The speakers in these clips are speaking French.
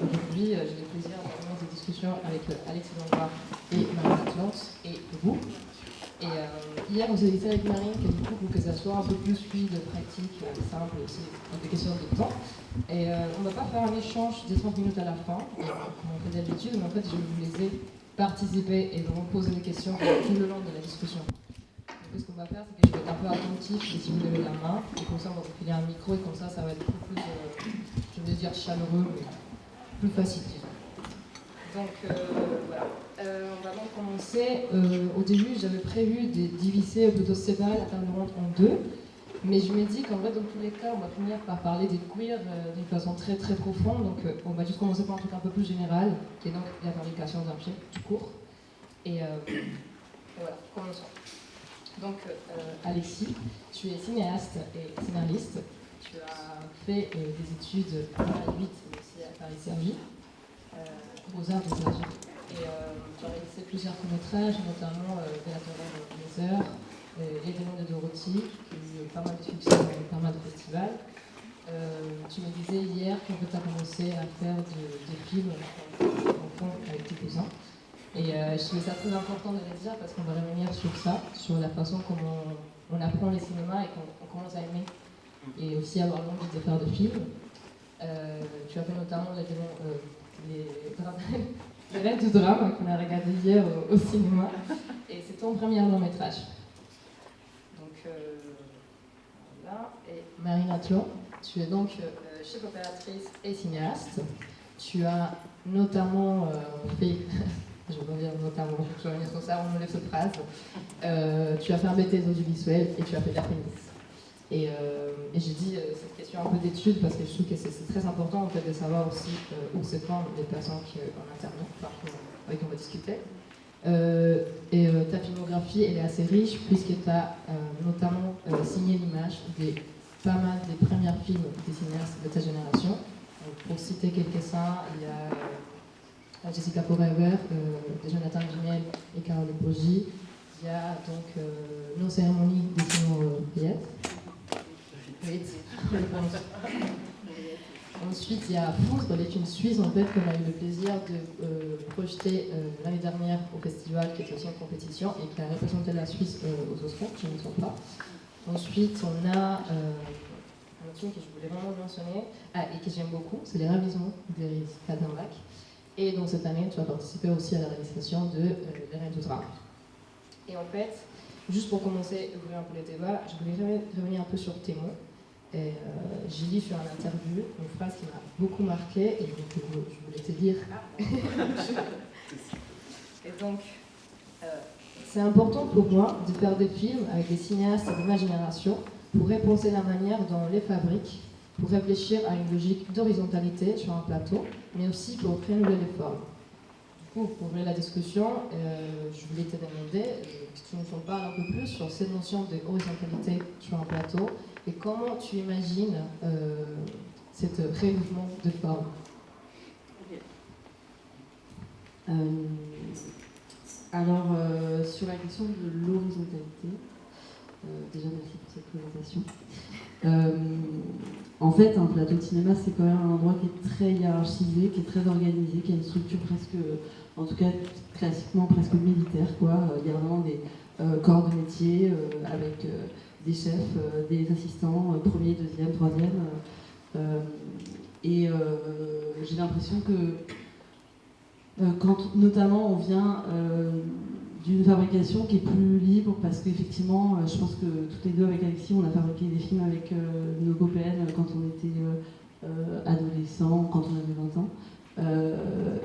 aujourd'hui, j'ai le plaisir d'avoir des discussions avec Alexis Langlois et Marine Atlante et vous. Et hier, vous avez dit avec Marine que du coup, pour que ça soit un peu plus fluide, pratique, simple aussi, des questions de temps. Et on ne va pas faire un échange de 30 minutes à la fin, comme on fait d'habitude, mais en fait, je vais vous laisser participer et donc poser des questions tout le long de la discussion. Donc, ce qu'on va faire, c'est que je vais être un peu attentif, et si vous levez la main, et comme ça, on va vous filer un micro, et comme ça va être beaucoup plus, je vais dire chaleureux, mais plus facile. Donc voilà. On va donc commencer. Au début, j'avais prévu de diviser, plutôt séparer la table ronde en deux. Mais je me dis qu'en vrai, dans tous les cas, on va finir par parler des queers d'une façon très très profonde. Donc on va juste commencer par un truc un peu plus général, qui est donc la fabrication d'un film tout court. Et voilà, commençons. Donc Alexis, tu es cinéaste et scénariste. Tu as fait des études à Paris 8, mais aussi à Paris Cergy. Aux arts des arts. Et tu as réalisé plusieurs courts-métrages, notamment Bellator Laser, Les démons de Dorothy, qui a eu pas mal de succès dans pas mal de festivals. Tu me disais hier que tu as commencé à faire des films enfants avec tes cousins. Et je trouvais ça très important de le dire parce qu'on va revenir sur ça, sur la façon comment on apprend les cinémas et qu'on commence à aimer. Et aussi avoir l'envie de faire des films. Tu as fait notamment les démons. Les rêves du drame qu'on a regardé hier au cinéma, et c'est ton premier long métrage. Donc voilà. Et Marine Atlante, tu es donc chef opératrice et cinéaste. Tu as notamment fait, je vais dire notamment, je vais revenir sur ça, on me laisse cette phrase. Tu as fait un BTS audiovisuel et tu as fait de la tennis. Et j'ai dit cette question un peu d'étude parce que je trouve que c'est très important en fait, de savoir aussi où se forment les personnes qui en internet, avec qui on va discuter. Ta filmographie elle est assez riche puisque tu as notamment signé l'image de pas mal des premiers films des cinéastes de ta génération. Donc, pour citer quelques-uns, il y a Jessica Forever de Jonathan Vinel et Carole Poggi. Il y a donc Nos cérémonies de Simon Piet. Ensuite, il y a Foudre, les films suisses en fait, qu'on a eu le plaisir de projeter l'année dernière au festival, qui était aussi en compétition et qui a représenté la Suisse aux Oscars, je ne me trompe pas. Ensuite, on a un film que je voulais vraiment mentionner et que j'aime beaucoup, c'est Les Ravissement d'Iris Kadenbach. Et donc cette année, tu as participé aussi à la réalisation de Les Reines du Drame. Et en fait, juste pour commencer à ouvrir un peu les débats, je voulais revenir un peu sur tes mots. Et j'ai lu sur un interview une phrase qui m'a beaucoup marquée et donc je voulais te dire. Et donc, c'est important pour moi de faire des films avec des cinéastes de ma génération pour repenser la manière dont on les fabrique, pour réfléchir à une logique d'horizontalité sur un plateau, mais aussi pour renouveler les formes. Du coup, pour ouvrir la discussion, je voulais te demander si tu nous en parles un peu plus sur cette notion de horizontalité sur un plateau et comment tu imagines cet renouveau de forme. Alors, sur la question de l'horizontalité, déjà merci pour cette présentation. En fait, un plateau de cinéma, c'est quand même un endroit qui est très hiérarchisé, qui est très organisé, qui a une structure presque, en tout cas classiquement presque militaire, quoi. Il y a vraiment des corps de métier avec des chefs, des assistants, premier, deuxième, troisième. J'ai l'impression que quand notamment on vient d'une fabrication qui est plus libre, parce qu'effectivement, je pense que toutes les deux avec Alexis, on a fabriqué des films avec nos copains quand on était adolescents, quand on avait 20 ans.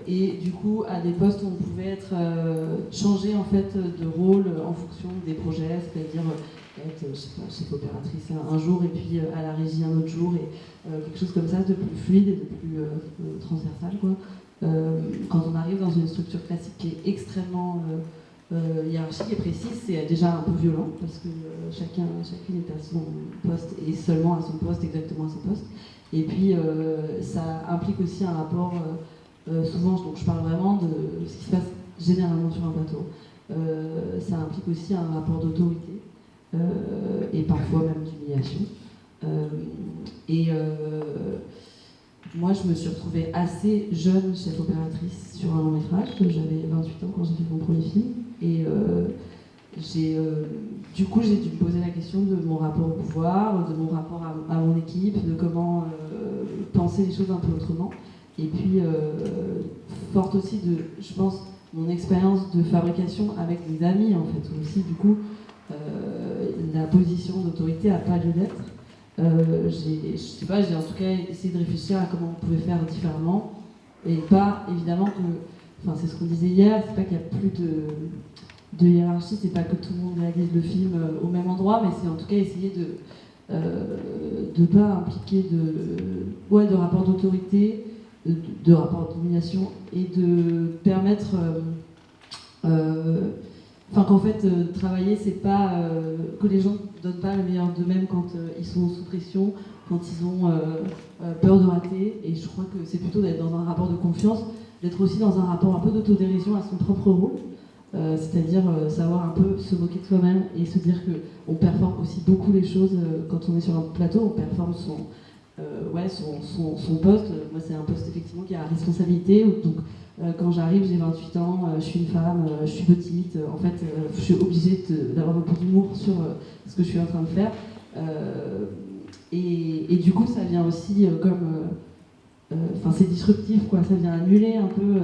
Et du coup, à des postes où on pouvait être changé en fait de rôle en fonction des projets, c'est-à-dire être, je sais pas, chef opératrice un jour et puis à la régie un autre jour, et quelque chose comme ça de plus fluide et de plus transversal, quoi. Quand on arrive dans une structure classique qui est extrêmement hiérarchique et précise, c'est déjà un peu violent parce que chacune est à son poste et seulement à son poste, exactement à son poste. Et puis ça implique aussi un rapport, souvent, donc je parle vraiment de ce qui se passe généralement sur un plateau, ça implique aussi un rapport d'autorité et parfois même d'humiliation. moi, je me suis retrouvée assez jeune chef opératrice sur un long métrage. J'avais 28 ans quand j'ai fait mon premier film. Et du coup, j'ai dû me poser la question de mon rapport au pouvoir, de mon rapport à mon équipe, de comment penser les choses un peu autrement. Et puis, forte aussi de, je pense, mon expérience de fabrication avec des amis, en fait, où aussi, du coup, la position d'autorité n'a pas lieu d'être. J'ai en tout cas essayé de réfléchir à comment on pouvait faire différemment. Et pas, évidemment, c'est ce qu'on disait hier, c'est pas qu'il n'y a plus de hiérarchie, c'est pas que tout le monde réalise le film au même endroit, mais c'est en tout cas essayer de pas impliquer de rapport d'autorité, de rapport de domination, et de permettre qu'en fait travailler, c'est pas que les gens ne donnent pas le meilleur d'eux-mêmes quand ils sont sous pression, quand ils ont peur de rater, et je crois que c'est plutôt d'être dans un rapport de confiance, d'être aussi dans un rapport un peu d'autodérision à son propre rôle. C'est-à-dire savoir un peu se moquer de soi-même et se dire qu'on performe aussi beaucoup les choses quand on est sur un plateau, on performe son poste. Moi, c'est un poste effectivement qui a la responsabilité. Donc, quand j'arrive, j'ai 28 ans, je suis une femme, je suis petite. En fait, je suis obligée d'avoir un peu d'humour sur ce que je suis en train de faire. Et du coup, ça vient aussi c'est disruptif, quoi. Ça vient annuler un peu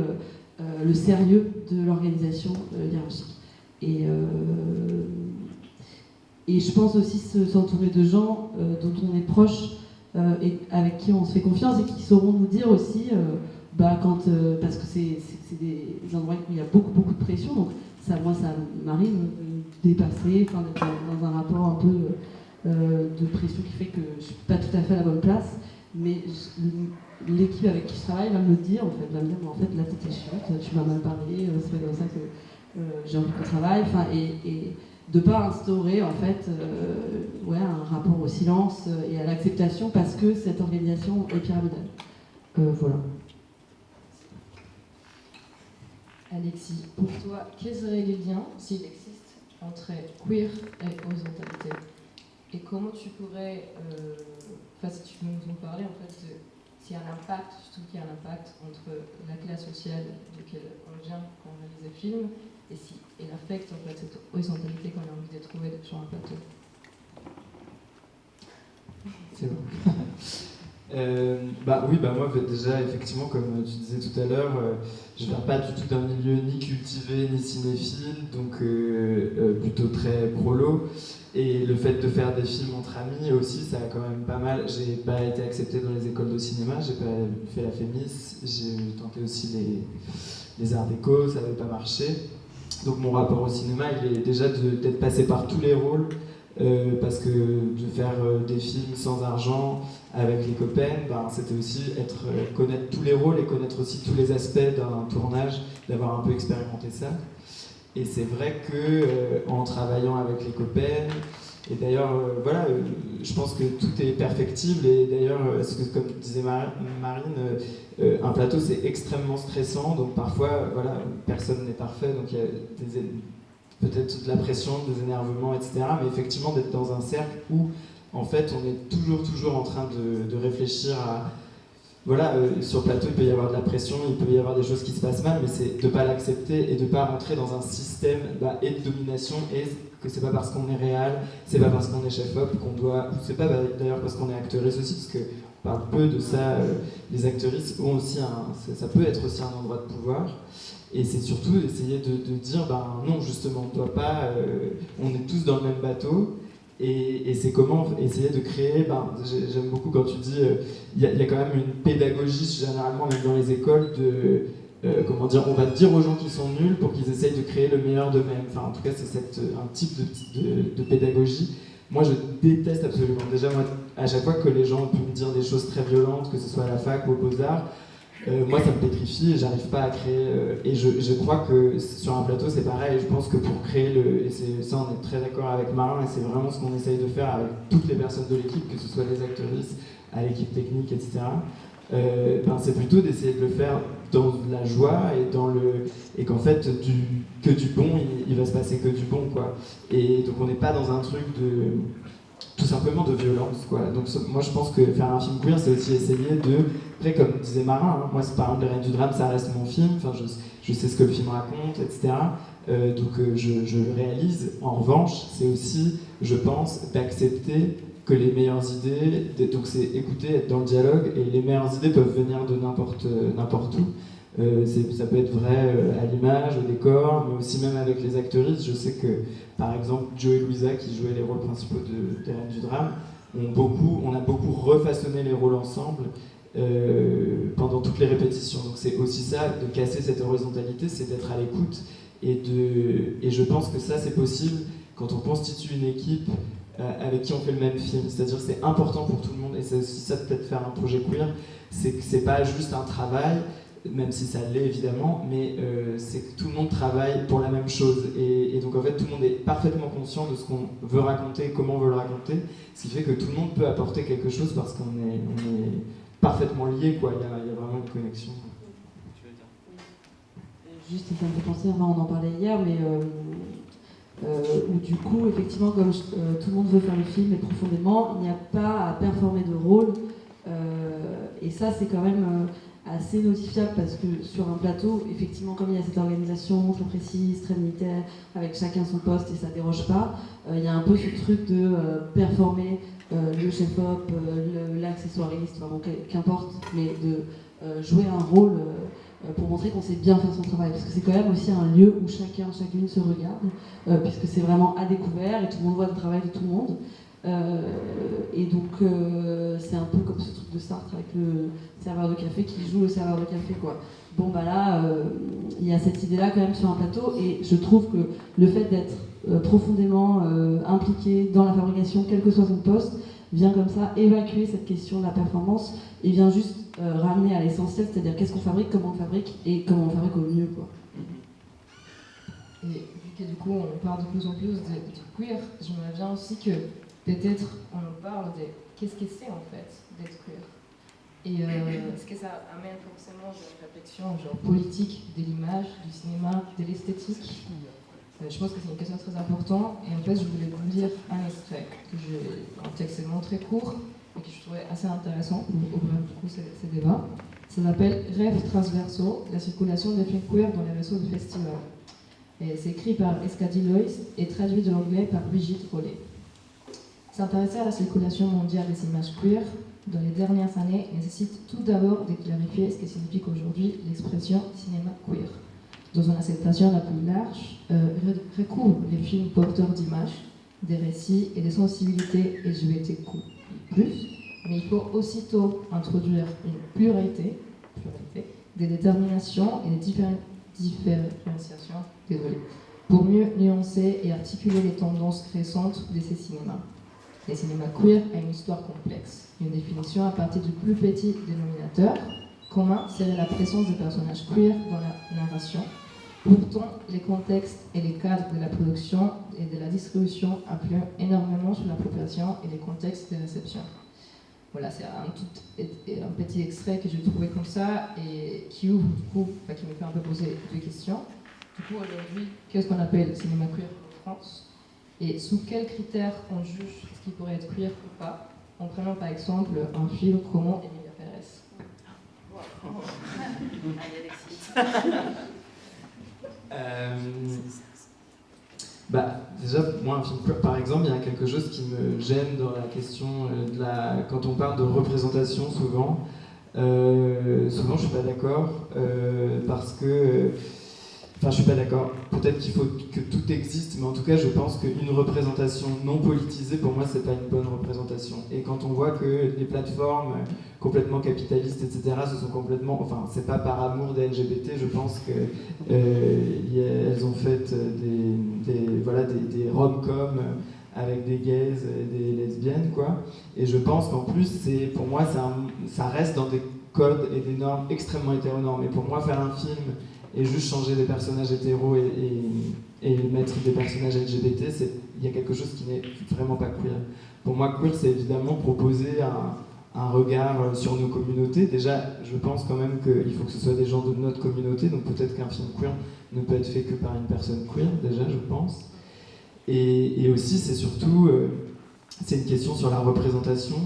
le sérieux de l'organisation hiérarchique. Et je pense aussi s'entourer de gens dont on est proche et avec qui on se fait confiance et qui sauront nous dire aussi, parce que c'est des endroits où il y a beaucoup de pression, donc ça m'arrive de dépasser, d'être dans un rapport un peu de pression qui fait que je ne suis pas tout à fait à la bonne place, mais l'équipe avec qui je travaille va me le dire, en fait, va me dire, en fait, là t'étais chiante, tu m'as mal parlé, c'est pas comme ça que j'ai envie qu'on travaille, et de ne pas instaurer, en fait, un rapport au silence et à l'acceptation, parce que cette organisation est pyramidale. Voilà. Alexis, pour toi, quels seraient les liens, s'il existe, entre queer et horizontalité? Et comment tu pourrais, si tu veux nous en parler, en fait, s'il y a un impact, je trouve qu'il y a un impact entre la classe sociale de laquelle on vient quand on réalise des films et l'affect, en fait, cette horizontalité qu'on a envie de trouver sur un plateau. C'est bon. Moi déjà effectivement comme tu disais tout à l'heure, je viens pas du tout d'un milieu ni cultivé ni cinéphile, donc plutôt très prolo, et le fait de faire des films entre amis aussi, ça a quand même pas mal. J'ai pas été accepté dans les écoles de cinéma, j'ai pas fait la FEMIS, j'ai tenté aussi les arts déco, ça n'avait pas marché, donc mon rapport au cinéma il est déjà d'être passé par tous les rôles. Parce que de faire des films sans argent avec les copains, c'était aussi connaître tous les rôles et connaître aussi tous les aspects d'un tournage, d'avoir un peu expérimenté ça. Et c'est vrai que en travaillant avec les copains, et d'ailleurs je pense que tout est perfectible, et d'ailleurs comme disait Marine, un plateau c'est extrêmement stressant, donc parfois personne n'est parfait, donc il y a peut-être de la pression, des énervements, etc. Mais effectivement, d'être dans un cercle où, en fait, on est toujours en train de réfléchir à... sur le plateau, il peut y avoir de la pression, il peut y avoir des choses qui se passent mal, mais c'est de ne pas l'accepter et de ne pas rentrer dans un système et de domination, et que c'est pas parce qu'on est réal, c'est pas parce qu'on est chef-op qu'on doit... C'est pas d'ailleurs parce qu'on est actrice aussi, parce qu'on parle peu de ça, les actrices ont aussi ça peut être aussi un endroit de pouvoir. Et c'est surtout essayer de dire, non, justement, on ne doit pas, on est tous dans le même bateau, et c'est comment essayer de créer, j'aime beaucoup quand tu dis, il y a quand même une pédagogie, généralement, même dans les écoles, on va dire aux gens qui sont nuls pour qu'ils essayent de créer le meilleur d'eux-mêmes. En tout cas, c'est un type de pédagogie. Moi, je déteste absolument. Déjà, moi, à chaque fois que les gens ont pu me dire des choses très violentes, que ce soit à la fac ou aux Beaux-Arts, moi ça me pétrifie et j'arrive pas à créer, et je crois que sur un plateau c'est pareil. Je pense que pour créer et ça on est très d'accord avec Marin, et c'est vraiment ce qu'on essaye de faire avec toutes les personnes de l'équipe, que ce soit les actrices, à l'équipe technique, etc. C'est plutôt d'essayer de le faire dans la joie et qu'en fait que du bon, il va se passer que du bon, quoi. Et donc on n'est pas dans un truc tout simplement de violence, quoi. Donc moi je pense que faire un film queer, c'est aussi essayer de, après comme disait Marin, hein, moi c'est par exemple Les Reines du Drame, ça reste mon film, enfin je sais ce que le film raconte, etc. Je le réalise. En revanche, c'est aussi, je pense, d'accepter que les meilleures idées, donc c'est écouter, être dans le dialogue, et les meilleures idées peuvent venir de n'importe où. Ça peut être vrai à l'image, au décor, mais aussi même avec les actrices. Je sais que, par exemple, Joe et Louisa, qui jouaient les rôles principaux des Reines du Drame, on a beaucoup refaçonné les rôles ensemble pendant toutes les répétitions. Donc c'est aussi ça, de casser cette horizontalité, c'est d'être à l'écoute. Et je pense que ça, c'est possible quand on constitue une équipe avec qui on fait le même film. C'est-à-dire que c'est important pour tout le monde, et c'est aussi ça peut-être faire un projet queer, c'est que c'est pas juste un travail, même si ça l'est évidemment, mais c'est que tout le monde travaille pour la même chose. Et donc en fait, tout le monde est parfaitement conscient de ce qu'on veut raconter, comment on veut le raconter, ce qui fait que tout le monde peut apporter quelque chose parce qu'on est parfaitement liés, quoi. Il y a vraiment une connexion. Juste, ça me fait penser, enfin, on en parlait hier, mais où du coup, effectivement, comme tout le monde veut faire le film, et profondément, il n'y a pas à performer de rôle. Et ça, c'est quand même assez notifiable parce que sur un plateau, effectivement, comme il y a cette organisation très précise, très militaire, avec chacun son poste et ça déroge pas, il y a un peu ce truc de performer le chef-op, l'accessoiriste, enfin bon, qu'importe, mais de jouer un rôle pour montrer qu'on sait bien faire son travail. Parce que c'est quand même aussi un lieu où chacune se regarde, puisque c'est vraiment à découvert et tout le monde voit le travail de tout le monde. Et donc c'est un peu comme ce truc de Sartre avec le serveur de café qui joue le serveur de café, quoi. Bon bah là, il y a cette idée-là quand même sur un plateau, et je trouve que le fait d'être profondément impliqué dans la fabrication, quel que soit son poste, vient comme ça évacuer cette question de la performance et vient juste ramener à l'essentiel, c'est-à-dire qu'est-ce qu'on fabrique, comment on fabrique et comment on fabrique au mieux, quoi. Et vu que du coup on parle de plus en plus de queer, j'aimerais bien aussi que peut-être on en parle de qu'est-ce que c'est en fait d'être queer. Et est-ce que ça amène forcément une réflexion genre politique de l'image, du cinéma, de l'esthétique. Je pense que c'est une question très importante, et en fait je voulais vous lire un extrait, un texte vraiment très court, et que je trouvais assez intéressant pour ouvrir du coup ces débats. Ça s'appelle « Rêves transversaux, la circulation des films queer dans les réseaux de festivals ». Et c'est écrit par Escadi Lois et traduit de l'anglais par Brigitte Rollet. S'intéresser à la circulation mondiale des images queer dans les dernières années nécessite tout d'abord de clarifier ce que signifie aujourd'hui l'expression cinéma queer. Dans une acceptation la plus large, recouvre les films porteurs d'images, des récits et des sensibilités LGBTQ+, mais il faut aussitôt introduire une pluralité des déterminations et des différenciations, pour mieux nuancer et articuler les tendances récentes de ces cinémas. Les cinémas queer a une histoire complexe, une définition à partir du plus petit dénominateur commun serait la présence des personnages queer dans la narration. Pourtant, les contextes et les cadres de la production et de la distribution appuient énormément sur l'appropriation et les contextes de réception. Voilà, c'est un petit extrait que j'ai trouvé comme ça et qui ouvre du coup, qui me fait un peu poser deux questions. Du coup, aujourd'hui, qu'est-ce qu'on appelle cinéma queer en France? Et sous quels critères on juge ce qui pourrait être queer ou pas? En prenant par exemple un film comme Emilia Pérez. Déjà, moi, un film queer, par exemple, il y a quelque chose qui me gêne dans la question quand on parle de représentation, souvent je suis pas d'accord parce que je suis pas d'accord. Peut-être qu'il faut que tout existe, mais en tout cas, je pense qu'une représentation non politisée, pour moi, c'est pas une bonne représentation. Et quand on voit que les plateformes complètement capitalistes, etc., c'est pas par amour des LGBT, je pense que elles ont fait des rom-coms avec des gays et des lesbiennes, quoi. Et je pense qu'en plus, pour moi, ça reste dans des codes et des normes extrêmement hétéronormes. Et pour moi, faire un film et juste changer des personnages hétéros et mettre des personnages LGBT, il y a quelque chose qui n'est vraiment pas queer. Pour moi, queer, c'est évidemment proposer un regard sur nos communautés. Déjà, je pense quand même qu'il faut que ce soit des gens de notre communauté, donc peut-être qu'un film queer ne peut être fait que par une personne queer, déjà, je pense. Et aussi, c'est surtout c'est une question sur la représentation.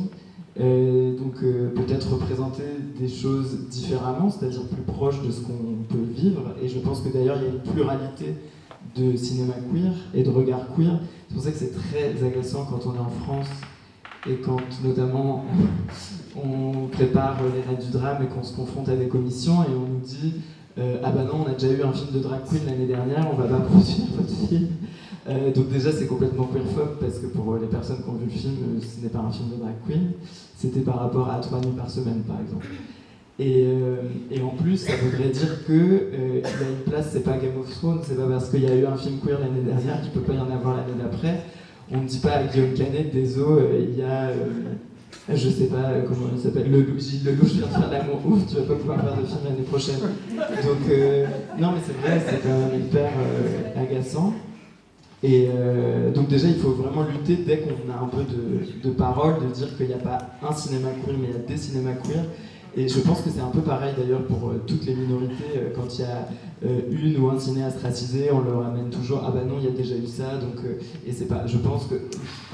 Donc peut-être représenter des choses différemment, c'est-à-dire plus proche de ce qu'on peut vivre. Et je pense que d'ailleurs il y a une pluralité de cinéma queer et de regard queer. C'est pour ça que c'est très agaçant quand on est en France et quand notamment on prépare les Reines du Drame et qu'on se confronte à des commissions et on nous dit ah bah non, on a déjà eu un film de drag queen l'année dernière, on va pas produire votre film. Donc déjà c'est complètement queerphobe parce que pour les personnes qui ont vu le film, ce n'est pas un film de drag queen, c'était par rapport à 3 nuits par semaine par exemple. Et en plus ça voudrait dire qu'il y a une place, c'est pas Game of Thrones, c'est pas parce qu'il y a eu un film queer l'année dernière qu'il peut pas y en avoir l'année d'après. On ne dit pas à Guillaume Canet, désolé, il y a, je sais pas comment il s'appelle, Gilles Lelouch vient de faire l'amour, ouf, tu vas pas pouvoir faire de film l'année prochaine. Donc non mais c'est vrai, c'est quand même hyper agaçant. Et donc déjà il faut vraiment lutter dès qu'on a un peu de parole, de dire qu'il n'y a pas un cinéma queer mais il y a des cinémas queer. Et je pense que c'est un peu pareil d'ailleurs pour toutes les minorités, quand il y a une ou un cinéaste racisé, on leur amène toujours ah bah non il y a déjà eu ça, donc et c'est pas, je pense que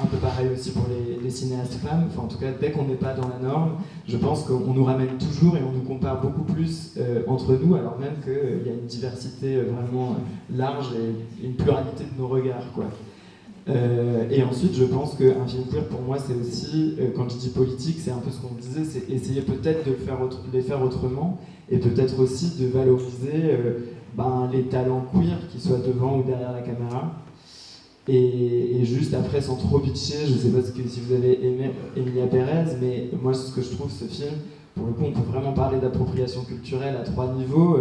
un peu pareil aussi pour les cinéastes femmes, enfin en tout cas dès qu'on n'est pas dans la norme, je pense qu'on nous ramène toujours et on nous compare beaucoup plus entre nous, alors même qu'il y a une diversité vraiment large et une pluralité de nos regards quoi. Et ensuite, je pense qu'un film queer, pour moi, c'est aussi, quand je dis politique, c'est un peu ce qu'on disait, c'est essayer peut-être de les faire autrement, et peut-être aussi de valoriser les talents queer, qu'ils soient devant ou derrière la caméra. Et juste après, sans trop bitcher, je sais pas si vous avez aimé Emilia Pérez, mais moi, ce que je trouve, ce film, pour le coup, on peut vraiment parler d'appropriation culturelle à 3 niveaux.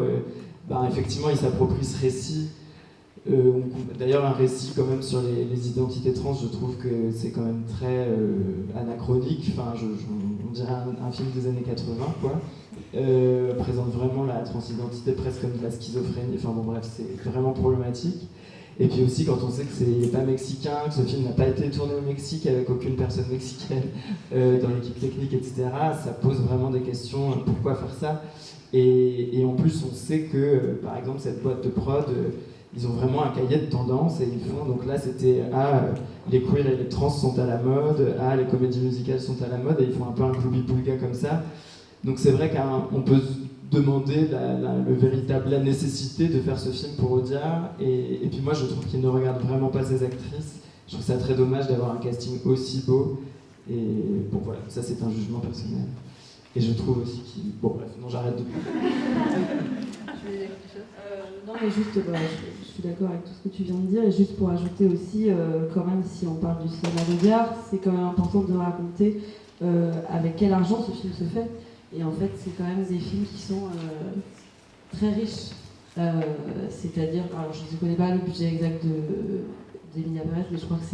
Effectivement, il s'approprie ce récit. D'ailleurs, un récit quand même sur les identités trans, je trouve que c'est quand même très anachronique. Enfin, on dirait un film des années 80, quoi. Présente vraiment la transidentité presque comme de la schizophrénie. Enfin bon, bref, c'est vraiment problématique. Et puis aussi, quand on sait que c'est pas mexicain, que ce film n'a pas été tourné au Mexique avec aucune personne mexicaine dans l'équipe technique, etc., ça pose vraiment des questions. Pourquoi faire ça ? Et en plus, on sait que, par exemple, cette boîte de prod, ils ont vraiment un cahier de tendance et ils font, donc là c'était les queers et les trans sont à la mode, les comédies musicales sont à la mode, et ils font un peu un clubi-boulga comme ça. Donc c'est vrai qu'on peut se demander la nécessité de faire ce film pour Audiard, et puis moi je trouve qu'ils ne regardent vraiment pas ces actrices. Je trouve ça très dommage d'avoir un casting aussi beau, et bon voilà, ça c'est un jugement personnel. Et je trouve aussi qu'il... Bon bref, non j'arrête de... Non mais juste, je suis d'accord avec tout ce que tu viens de dire, et juste pour ajouter aussi, quand même si on parle du cinéma d'Audiard, c'est quand même important de raconter avec quel argent ce film se fait. Et en fait c'est quand même des films qui sont très riches, c'est-à-dire, alors je ne connais pas le budget exact d'Emilia Pérez, mais je crois que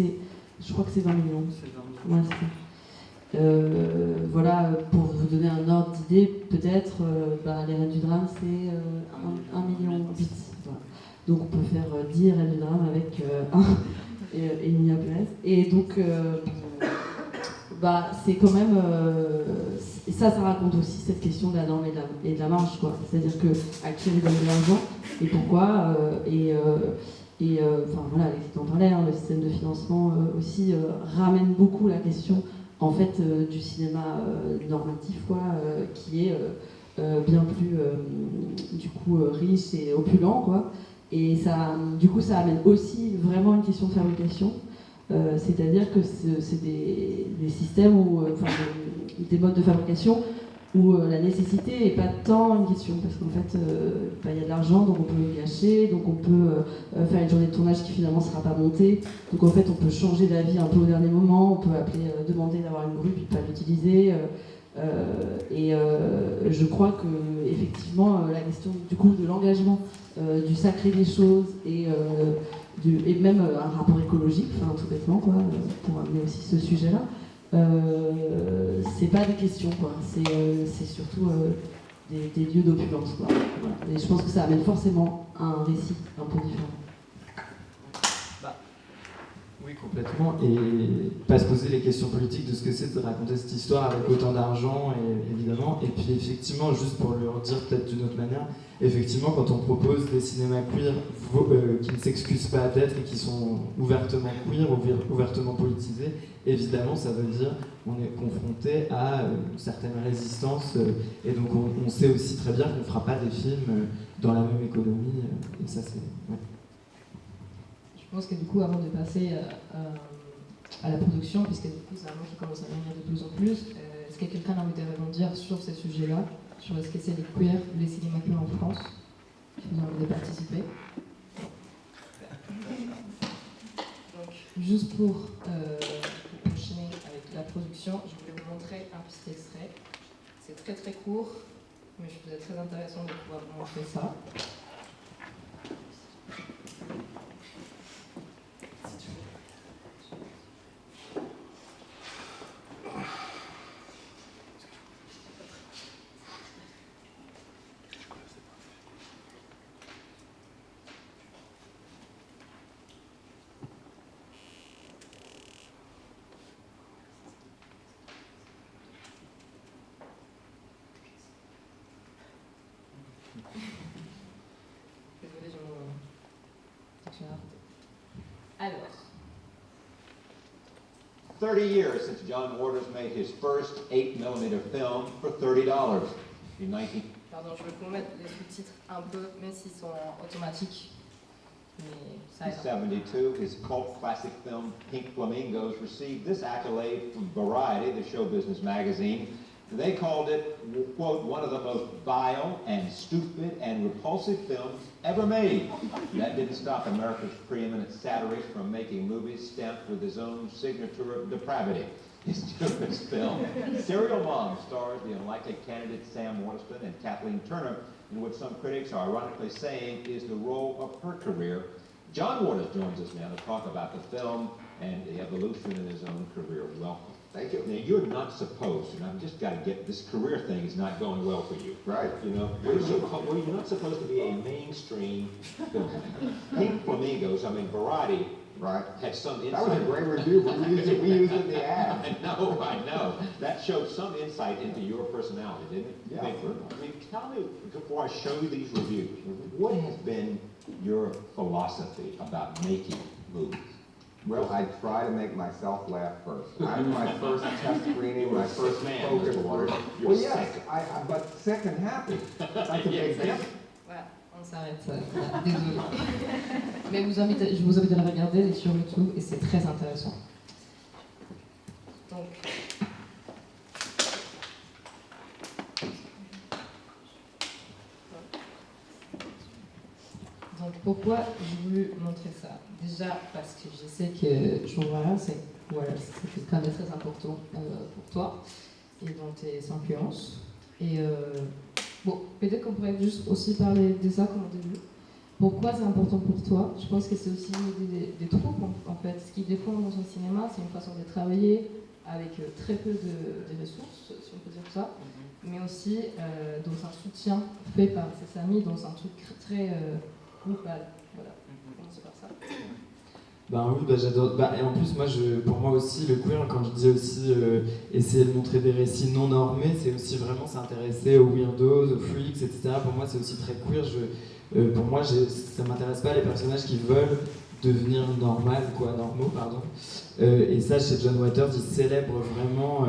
c'est 20 millions. C'est 20 millions. Ouais, c'est ça. Voilà, pour vous donner un ordre d'idée, peut-être, les Reines du Drame, c'est 1,8 million. Voilà. Donc on peut faire 10 Reines du Drame avec Emilia Pérez. Et donc, c'est quand même... ça raconte aussi cette question de la norme et de la marge, quoi. C'est-à-dire à qui on donne de l'argent et pourquoi. Voilà, Alexis en parlait, le système de financement aussi ramène beaucoup la question en fait du cinéma normatif quoi, qui est bien plus du coup riche et opulent quoi, et ça du coup ça amène aussi vraiment une question de fabrication, c'est-à-dire que c'est des systèmes où des modes de fabrication où la nécessité n'est pas tant une question, parce qu'en fait, il y a de l'argent, donc on peut le gâcher, donc on peut faire une journée de tournage qui finalement ne sera pas montée, donc en fait on peut changer d'avis un peu au dernier moment, on peut demander d'avoir une grue puis pas l'utiliser, je crois que effectivement la question du coup de l'engagement, du sacré des choses et même un rapport écologique, tout bêtement quoi, pour amener aussi ce sujet-là. C'est pas des questions quoi, c'est surtout des lieux d'opulence quoi. Voilà. Et je pense que ça amène forcément un récit un peu différent. Oui, complètement. Et pas se poser les questions politiques de ce que c'est de raconter cette histoire avec autant d'argent, évidemment. Et puis effectivement, juste pour le redire peut-être d'une autre manière, effectivement, quand on propose des cinémas queer qui ne s'excusent pas d'être et qui sont ouvertement queer, ouvertement politisés, évidemment, ça veut dire qu'on est confronté à une certaine résistance. Et donc on sait aussi très bien qu'on ne fera pas des films dans la même économie. Et ça, c'est... Ouais. Je pense que du coup, avant de passer à la production, puisque du coup c'est un mot qui commence à venir de plus en plus, est-ce que quelqu'un a envie de rebondir sur ces sujets-là, sur ce que c'est les queers, les cinémas queer en France, qui ont envie de participer? Donc, juste pour enchaîner avec la production, je voulais vous montrer un petit extrait. C'est très très court, mais je trouve ça très intéressant de pouvoir vous montrer ça. Alors. 30 years since John Waters made his first 8mm film for $30 in 19... Pardon, je vais vous mettre les sous-titres un peu, même s'ils sont automatiques. Mais ça aide. 1972, his cult classic film Pink Flamingos received this accolade from Variety, the show business magazine. They called it, quote, one of the most vile and stupid and repulsive films ever made. That didn't stop America's preeminent satirist from making movies stamped with his own signature of depravity. His newest film, Serial Mom, stars the unlikely candidate Sam Waterston and Kathleen Turner, in what some critics are ironically saying is the role of her career. John Waters joins us now to talk about the film and the evolution in his own career. Welcome. Thank you. Now, you're not supposed, and I've just got to get, this career thing is not going well for you. Right. You know, you're not supposed to be a mainstream filmmaker. Pink Flamingos, I mean, Variety Right. had some insight. That was a great review. We used it in the ad. I know. That showed some insight into your personality, didn't it? Yeah, I mean, tell me, before I show you these reviews, what has been your philosophy about making movies? Well, I try to make myself laugh first. My first test screening, my first focus group. Well, yes, but sick and happy. That's a big difference. Voilà, on s'arrête. Désolé. Mais je vous invite à la regarder, elle est sur YouTube et c'est très intéressant. Donc. Donc pourquoi j'ai voulu montrer ça? Déjà parce que je sais que Jean Warin, c'est quelqu'un de très important pour toi et dans tes influences. Et bon, peut-être qu'on pourrait juste aussi parler de ça comme au début. Pourquoi c'est important pour toi? Je pense que c'est aussi une idée des troupes en fait. Ce qui défend dans un cinéma, c'est une façon de travailler avec très peu de ressources, si on peut dire ça, mais aussi dans un soutien fait par ses amis, dans un truc très global. Voilà, on commence par ça. Ben oui, j'adore. Et en plus, pour moi aussi, le queer, quand je dis aussi essayer de montrer des récits non normés, c'est aussi vraiment s'intéresser aux weirdos, aux freaks, etc. Pour moi, c'est aussi très queer. Pour moi, ça m'intéresse pas les personnages qui veulent devenir normaux, pardon. Et ça, chez John Waters, il célèbre vraiment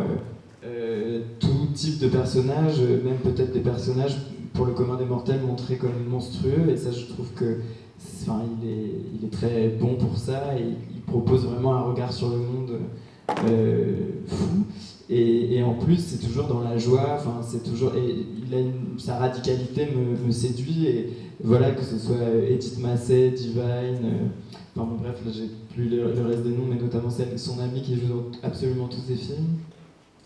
tout type de personnages, même peut-être des personnages pour le commun des mortels montrés comme monstrueux. Et ça, je trouve que il est très bon pour ça et il propose vraiment un regard sur le monde fou. Et en plus, c'est toujours dans la joie. C'est toujours, et sa radicalité me séduit. Et voilà, que ce soit Edith Massey, Divine. Bref, là j'ai plus le reste des noms, mais notamment son amie qui joue dans absolument tous ses films.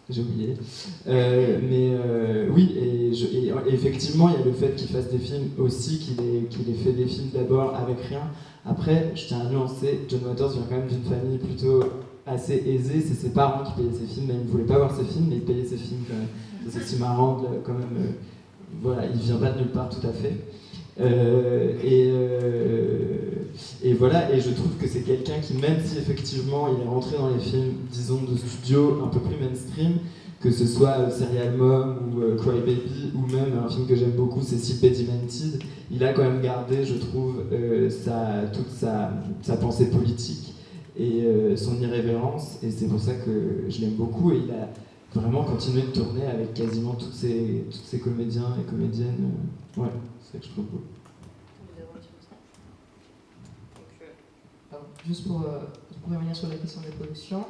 J'ai oublié. Oui, et effectivement, il y a le fait qu'il fasse des films aussi, qu'il ait fait des films d'abord avec rien. Après, je tiens à nuancer, John Waters vient quand même d'une famille plutôt assez aisée. C'est ses parents qui payaient ses films, mais il ne voulait pas voir ses films, mais il payait ses films quand même. C'est aussi marrant, quand même. Voilà, il vient pas de nulle part tout à fait. Et voilà, et je trouve que c'est quelqu'un qui, même si effectivement il est rentré dans les films, disons, de studio un peu plus mainstream, que ce soit Serial Mom ou Cry Baby, ou même un film que j'aime beaucoup, c'est Sick Demented, il a quand même gardé, je trouve, toute sa pensée politique et son irrévérence, et c'est pour ça que je l'aime beaucoup, et il a vraiment continué de tourner avec quasiment tous ces comédiens et comédiennes. Ouais, c'est ça que je trouve beau. Juste pour revenir sur la question des productions,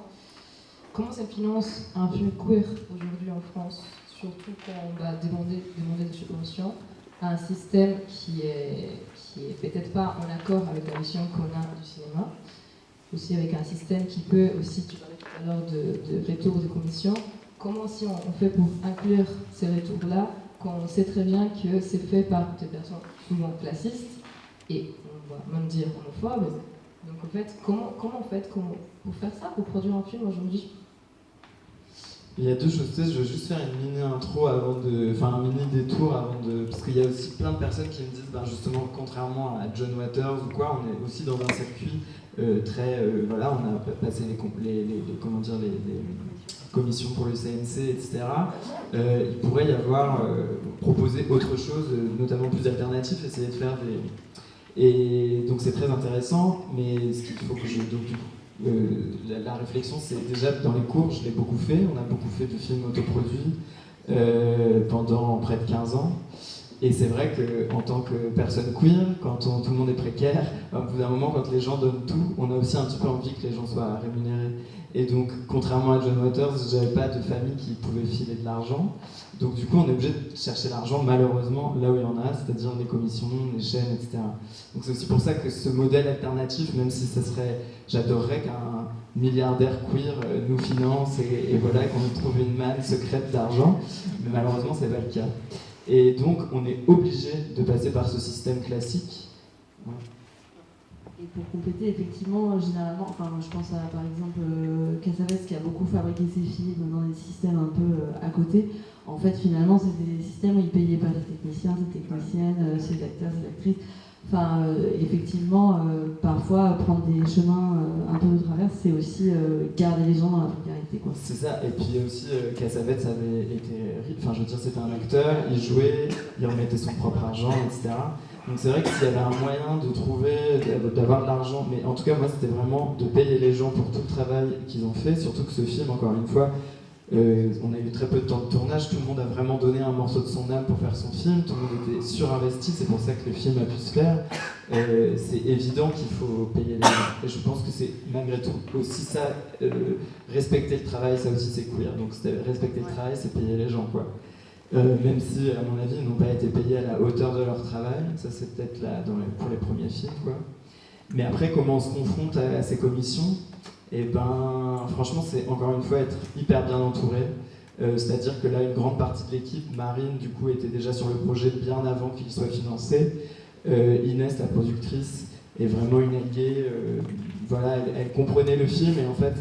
comment ça finance un film queer aujourd'hui en France, surtout quand on va demander des subventions à un système qui est peut-être pas en accord avec la vision qu'on a du cinéma, aussi avec un système qui peut aussi, tu parlais tout à l'heure de retour de commission, comment si on fait pour inclure ces retours-là quand on sait très bien que c'est fait par des personnes souvent classistes et on va même dire homophobes. Donc en fait, comment pour faire ça, pour produire un film aujourd'hui? Il y a deux choses, je veux juste faire une mini intro un mini détour parce qu'il y a aussi plein de personnes qui me disent, justement, contrairement à John Waters ou quoi, on est aussi dans un circuit voilà, on a passé les commissions pour le CNC, etc. Il pourrait y avoir proposé autre chose, notamment plus alternatif, essayer de faire des... Et donc c'est très intéressant, mais ce qu'il faut que la réflexion, c'est déjà dans les cours, je l'ai beaucoup fait, on a beaucoup fait de films autoproduits pendant près de 15 ans. Et c'est vrai qu'en tant que personne queer, quand tout le monde est précaire, au bout d'un moment, quand les gens donnent tout, on a aussi un petit peu envie que les gens soient rémunérés. Et donc, contrairement à John Waters, j'avais pas de famille qui pouvait filer de l'argent. Donc du coup, on est obligé de chercher l'argent, malheureusement, là où il y en a, c'est-à-dire les commissions, les chaînes, etc. Donc c'est aussi pour ça que ce modèle alternatif, même si ça serait... J'adorerais qu'un milliardaire queer nous finance et voilà, qu'on nous trouve une manne secrète d'argent, mais malheureusement, c'est pas le cas. Et donc, on est obligé de passer par ce système classique. Ouais. Et pour compléter, effectivement, généralement, je pense à par exemple Cassavetes qui a beaucoup fabriqué ses films dans des systèmes un peu à côté. En fait, finalement, c'était des systèmes où ils payaient pas les techniciens, les techniciennes, ces acteurs, ces actrices. Effectivement, parfois, prendre des chemins un peu de travers, c'est aussi garder les gens dans la précarité, quoi. C'est ça, et puis aussi, Cassavetes avait été... c'était un acteur, il jouait, il remettait son propre argent, etc. Donc c'est vrai que s'il y avait un moyen de trouver, d'avoir de l'argent, mais en tout cas moi c'était vraiment de payer les gens pour tout le travail qu'ils ont fait, surtout que ce film, encore une fois, on a eu très peu de temps de tournage, tout le monde a vraiment donné un morceau de son âme pour faire son film, tout le monde était surinvesti, c'est pour ça que le film a pu se faire. C'est évident qu'il faut payer les gens, et je pense que c'est malgré tout aussi ça, respecter le travail, ça aussi c'est queer, donc respecter le travail, c'est payer les gens, quoi. Même si, à mon avis, ils n'ont pas été payés à la hauteur de leur travail. Ça, c'est peut-être là pour les premiers films, quoi. Mais après, comment on se confronte à ces commissions? Franchement, c'est encore une fois être hyper bien entouré. C'est-à-dire que là, une grande partie de l'équipe, Marine, du coup, était déjà sur le projet bien avant qu'il soit financé. Inès, la productrice, est vraiment une alliée. Voilà, elle comprenait le film et en fait...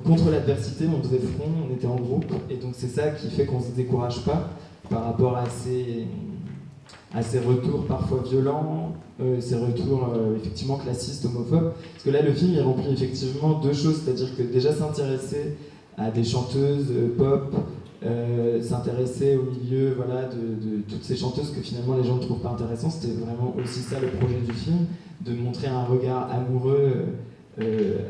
contre l'adversité, on faisait front, on était en groupe, et donc c'est ça qui fait qu'on ne se décourage pas par rapport à ces retours parfois violents, ces retours effectivement classistes, homophobes. Parce que là, le film, il remplit effectivement deux choses, c'est-à-dire que déjà s'intéresser à des chanteuses pop, s'intéresser au milieu de toutes ces chanteuses que finalement les gens ne trouvent pas intéressantes, c'était vraiment aussi ça le projet du film, de montrer un regard amoureux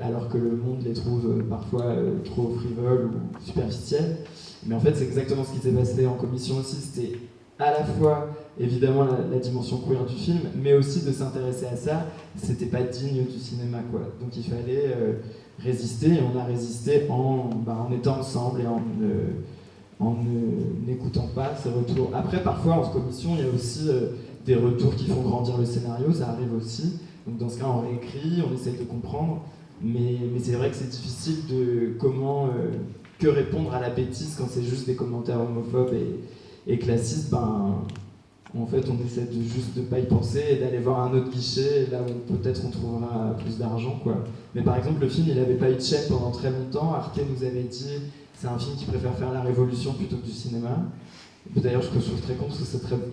alors que le monde les trouve parfois trop frivoles ou superficielles. Mais en fait, c'est exactement ce qui s'est passé en commission aussi. C'était à la fois, évidemment, la dimension queer du film, mais aussi de s'intéresser à ça. C'était pas digne du cinéma, quoi. Donc il fallait résister, et on a résisté en étant ensemble et en n'écoutant pas ces retours. Après, parfois, en commission, il y a aussi des retours qui font grandir le scénario, ça arrive aussi. Donc dans ce cas, on réécrit, on essaie de comprendre, mais c'est vrai que c'est difficile de que répondre à la bêtise quand c'est juste des commentaires homophobes et classistes. En fait, on essaie juste de pas y penser et d'aller voir un autre guichet, là où peut-être on trouvera plus d'argent, quoi. Mais par exemple, le film, il n'avait pas eu de chèque pendant très longtemps. Arte nous avait dit, c'est un film qui préfère faire la révolution plutôt que du cinéma. D'ailleurs, je trouve très con parce que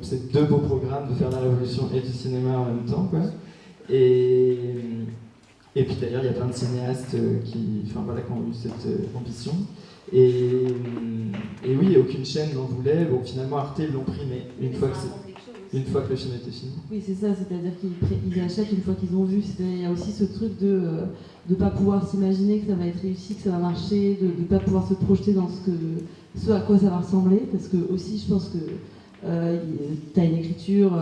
c'est deux beaux programmes de faire la révolution et du cinéma en même temps, quoi. Et puis d'ailleurs, il y a plein de cinéastes qui ont eu cette ambition. Et oui, aucune chaîne n'en voulait. Bon, finalement, Arte l'ont pris, mais une fois que le film était fini. Oui, c'est ça, c'est-à-dire qu'ils achètent une fois qu'ils ont vu. Il y a aussi ce truc de ne pas pouvoir s'imaginer que ça va être réussi, que ça va marcher, de ne pas pouvoir se projeter dans ce à quoi ça va ressembler. Parce que aussi, je pense que tu as une écriture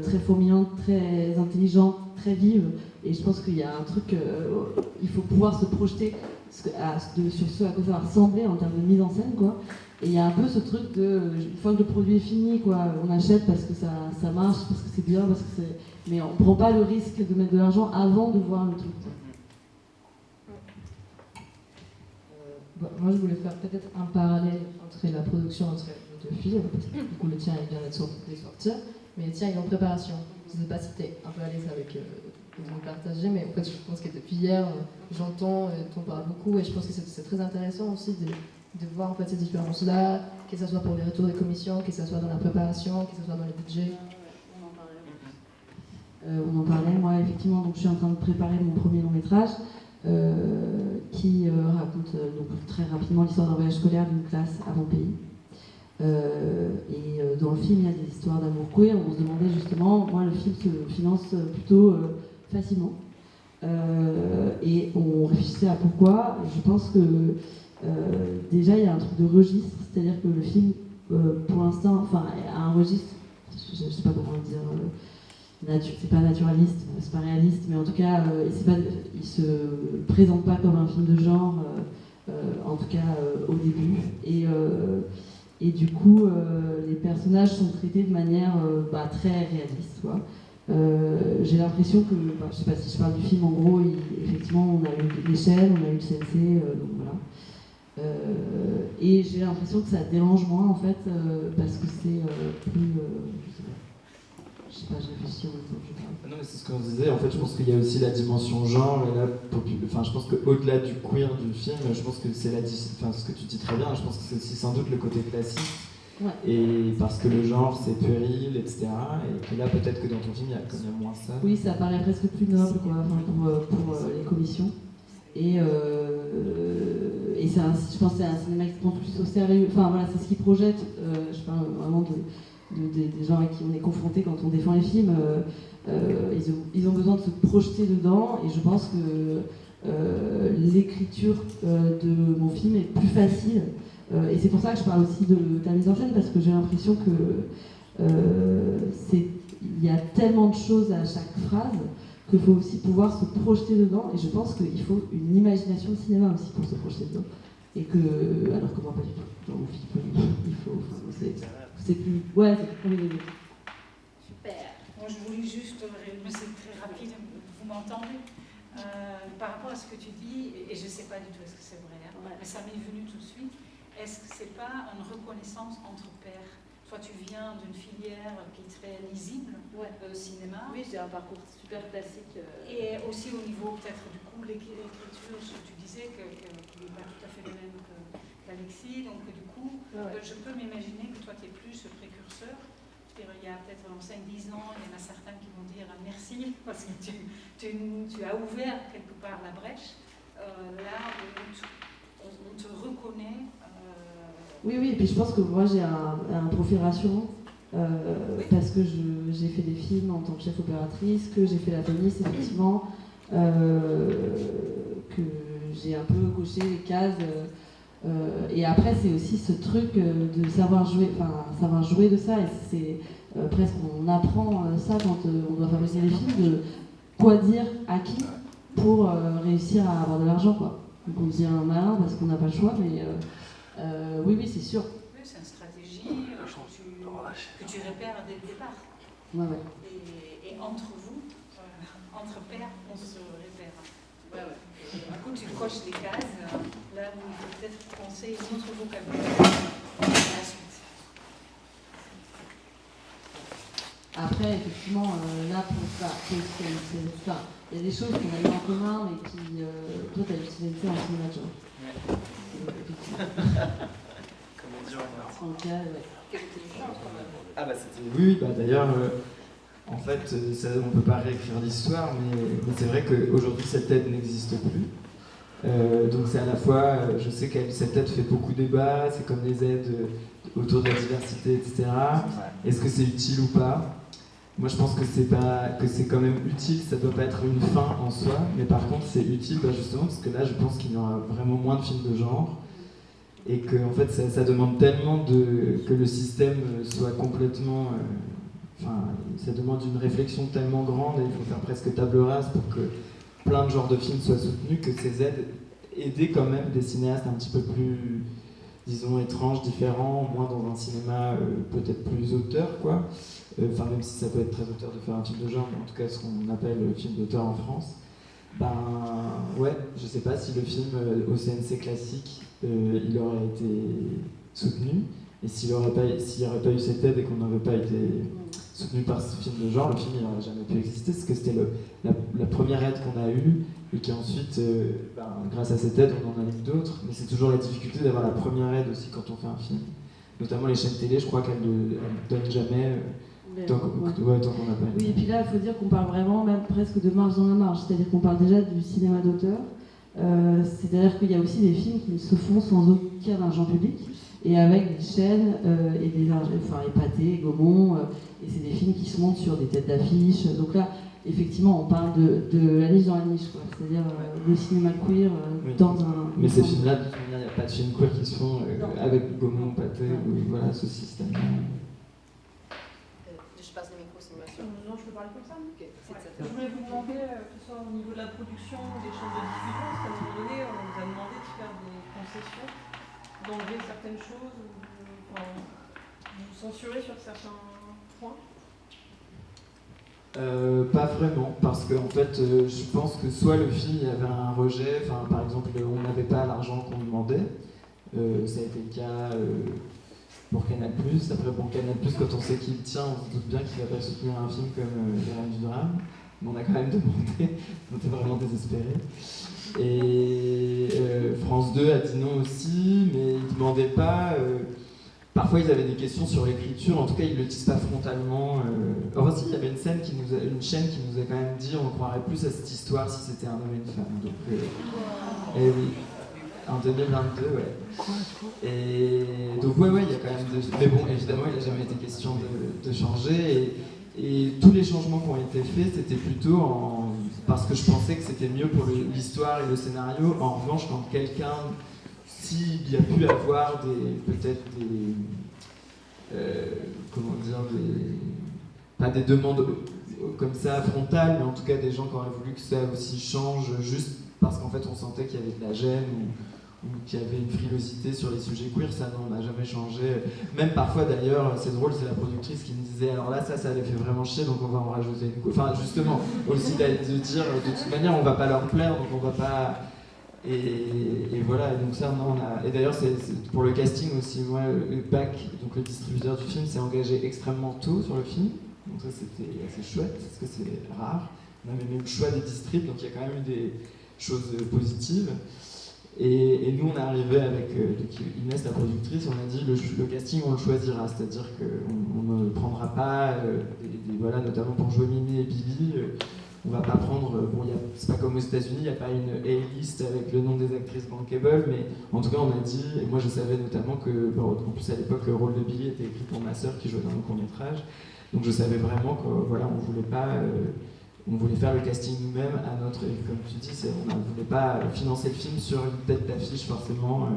très fourmillante, très intelligente, très vive. Et je pense qu'il y a un truc, il faut pouvoir se projeter sur ce à quoi ça va ressembler en termes de mise en scène, quoi. Et il y a un peu ce truc de, une fois que le produit est fini, quoi, on achète parce que ça marche, parce que c'est bien, mais on prend pas le risque de mettre de l'argent avant de voir le truc. Moi, je voulais faire peut-être un parallèle entre la production entre les deux films, parce que du coup, le tien, il vient d'être sorti, mais le tien, il est en préparation. Je ne sais pas si tu es un peu à l'aise avec de partager, mais en fait, je pense que depuis hier, j'entends, t'en parles beaucoup, et je pense que c'est très intéressant aussi de voir en fait ces différences-là, que ce soit pour les retours des commissions, que ce soit dans la préparation, que ce soit dans les budgets. On en parlait, moi effectivement, donc je suis en train de préparer mon premier long métrage qui raconte donc très rapidement l'histoire d'un voyage scolaire d'une classe à Montpellier. Dans le film, il y a des histoires d'amour queer. On se demandait justement, moi le film se finance plutôt facilement. Et on réfléchissait à pourquoi. Je pense que déjà il y a un truc de registre, c'est-à-dire que le film, pour l'instant, a un registre, je ne sais pas comment le dire, c'est pas naturaliste, c'est pas réaliste, mais en tout cas, il se présente pas comme un film de genre, en tout cas au début. Et du coup, les personnages sont traités de manière très réaliste, quoi. J'ai l'impression que, je sais pas si je parle du film, en gros, effectivement, on a eu l'échelle, on a eu le CNC, donc voilà. Et j'ai l'impression que ça dérange moins, en fait, parce que c'est plus... je sais pas, je réfléchis en même temps que je parle. Non, mais c'est ce qu'on disait, en fait, je pense qu'il y a aussi la dimension genre, et là, je pense qu'au-delà du queer du film, je pense que c'est ce que tu dis très bien, je pense que c'est aussi sans doute le côté classique. Ouais. Et parce que le genre c'est puéril, etc. Et que là peut-être que dans ton film il y a quand même moins ça. Oui, ça paraît presque plus noble quoi, pour les commissions. Et je pense que c'est un cinéma qui se prend plus au sérieux. Enfin voilà, c'est ce qu'ils projettent. Je parle vraiment des gens avec qui on est confrontés quand on défend les films. Ils ont besoin de se projeter dedans. Et je pense que l'écriture de mon film est plus facile. Et c'est pour ça que je parle aussi de ta mise en scène, parce que j'ai l'impression que il y a tellement de choses à chaque phrase qu'il faut aussi pouvoir se projeter dedans. Et je pense qu'il faut une imagination de cinéma aussi pour se projeter dedans. Et que, alors que moi pas du tout. Dans mon film, il faut, c'est plus, ouais, c'est plus compliqué. Super. Moi je voulais juste, mais c'est très rapide, vous m'entendez par rapport à ce que tu dis, et je ne sais pas du tout est-ce que c'est vrai, hein, mais ça m'est venu tout de suite. Est-ce que c'est pas une reconnaissance entre pairs? Toi, tu viens d'une filière qui est très lisible, cinéma. Oui, j'ai un parcours super classique. Et aussi au niveau, peut-être, du coup, l'écriture, tu disais qu'il n'est pas tout à fait le même qu'Alexis. Donc, du coup, je peux m'imaginer que toi, tu es plus précurseur. Il y a peut-être 5-10 ans, il y en a certains qui vont dire merci, parce que tu as ouvert quelque part la brèche. Là, on te reconnaît. Oui, et puis je pense que moi j'ai un profil rassurant parce que j'ai fait des films en tant que chef opératrice, que j'ai fait la féministe effectivement, que j'ai un peu coché les cases. Et après c'est aussi ce truc de savoir jouer de ça, et c'est presque on apprend ça quand on doit fabriquer des films, de quoi dire à qui pour réussir à avoir de l'argent, quoi. Donc on devient malin parce qu'on n'a pas le choix, mais oui, c'est sûr. Oui, c'est une stratégie que tu repères dès le départ. Ouais. Et entre vous, entre pairs, on se repère. Du coup, tu coches les cases, là où il faut peut-être penser une autre vocabulaire à la suite. Après, effectivement, là, pour ça, il y a des choses qu'on a eues en commun, mais qui, toi, tu as utilisé en cinéma, tu vois. Ah bah c'était... Oui, bah d'ailleurs, en fait, on ne peut pas réécrire l'histoire, mais c'est vrai qu'aujourd'hui cette aide n'existe plus. Donc c'est à la fois, je sais que cette aide fait beaucoup débat, c'est comme les aides autour de la diversité, etc. Est-ce que c'est utile ou pas? Moi je pense que c'est quand même utile, ça ne doit pas être une fin en soi, mais par contre c'est utile justement parce que là je pense qu'il y aura vraiment moins de films de genre et que en fait ça demande tellement que le système soit complètement... ça demande une réflexion tellement grande et il faut faire presque table rase pour que plein de genres de films soient soutenus, que ces aides aidaient quand même des cinéastes un petit peu plus, disons, étranges, différents, moins dans un cinéma peut-être plus auteur, quoi. Même si ça peut être très auteur de faire un film de genre, mais en tout cas ce qu'on appelle film d'auteur en France. Ouais, je sais pas si le film au CNC classique, il aurait été soutenu, et s'il n'y aurait pas eu cette aide et qu'on n'avait pas été soutenu par ce film de genre, le film n'aurait jamais pu exister, parce que c'était la première aide qu'on a eue, et qu'ensuite, grâce à cette aide, on en a eu d'autres, mais c'est toujours la difficulté d'avoir la première aide aussi quand on fait un film. Notamment les chaînes télé, je crois qu'elles ne donnent jamais tant qu'on n'a pas. Oui, et puis là, il faut dire qu'on parle vraiment même presque de marge dans la marge, c'est-à-dire qu'on parle déjà du cinéma d'auteur, c'est-à-dire qu'il y a aussi des films qui se font sans aucun argent public, et avec des chaînes et Pathé, Gaumont, et c'est des films qui se montent sur des têtes d'affiche. Donc là, effectivement, on parle de la niche dans la niche, quoi. C'est-à-dire le cinéma queer dans un... Mais ces films-là, de toute manière, il n'y a pas de films queer qui se font avec Gaumont, Pathé, ou voilà, ce système. Je passe le micro, c'est ma soeur. Non, je peux parler comme ça. Okay. Je voulais vous demander, que ce soit au niveau de la production des chaînes de diffusion, parce qu'à un moment donné, on vous a demandé de faire des concessions, d'enlever certaines choses, ou vous censurer sur certains points. Pas vraiment, parce qu'en fait, je pense que soit le film il y avait un rejet, par exemple, on n'avait pas l'argent qu'on demandait, ça a été le cas pour Canal+. Après, pour Canal+, quand on sait qui le tient, on se doute bien qu'il ne va pas soutenir un film comme Les Reines du Drame, mais on a quand même demandé, on était vraiment désespérés. Et France 2 a dit non aussi, mais ils ne demandaient pas... Parfois, ils avaient des questions sur l'écriture. En tout cas, ils ne le disent pas frontalement. Enfin, si, il y avait une chaîne qui nous a quand même dit on croirait plus à cette histoire si c'était un homme et une femme. Donc, et oui, en 2022, ouais. Et donc, ouais, il y a quand même... Mais bon, évidemment, il n'a jamais été question de changer. Et tous les changements qui ont été faits, c'était plutôt parce que je pensais que c'était mieux pour l'histoire et le scénario. En revanche, quand quelqu'un... S'il y a pu avoir pas des demandes comme ça frontales, mais en tout cas des gens qui auraient voulu que ça aussi change juste parce qu'en fait on sentait qu'il y avait de la gêne ou qu'il y avait une frilosité sur les sujets queer, ça non, on n'a jamais changé. Même parfois d'ailleurs, c'est drôle, c'est la productrice qui me disait alors là ça les fait vraiment chier donc on va en rajouter une couche. Enfin justement, aussi de dire de toute manière on va pas leur plaire donc on va pas... Et voilà, et donc ça, non, et d'ailleurs, c'est pour le casting aussi, moi, BAC, donc le distributeur du film, s'est engagé extrêmement tôt sur le film, donc ça c'était assez chouette, parce que c'est rare. On avait même le choix des distribs, donc il y a quand même eu des choses positives. Et nous, on est arrivé avec Inès, la productrice, on a dit le casting, on le choisira, c'est-à-dire qu'on ne prendra pas, voilà, notamment pour jouer Mimi et Billy, on va pas prendre, c'est pas comme aux États-Unis, il n'y a pas une A-list avec le nom des actrices bankable, mais en tout cas on a dit, et moi je savais notamment que, en plus à l'époque le rôle de Billy était écrit pour ma sœur qui jouait dans le court-métrage, donc je savais vraiment que voilà, on voulait faire le casting nous-mêmes à notre, et comme tu dis, on ne voulait pas financer le film sur une tête d'affiche forcément,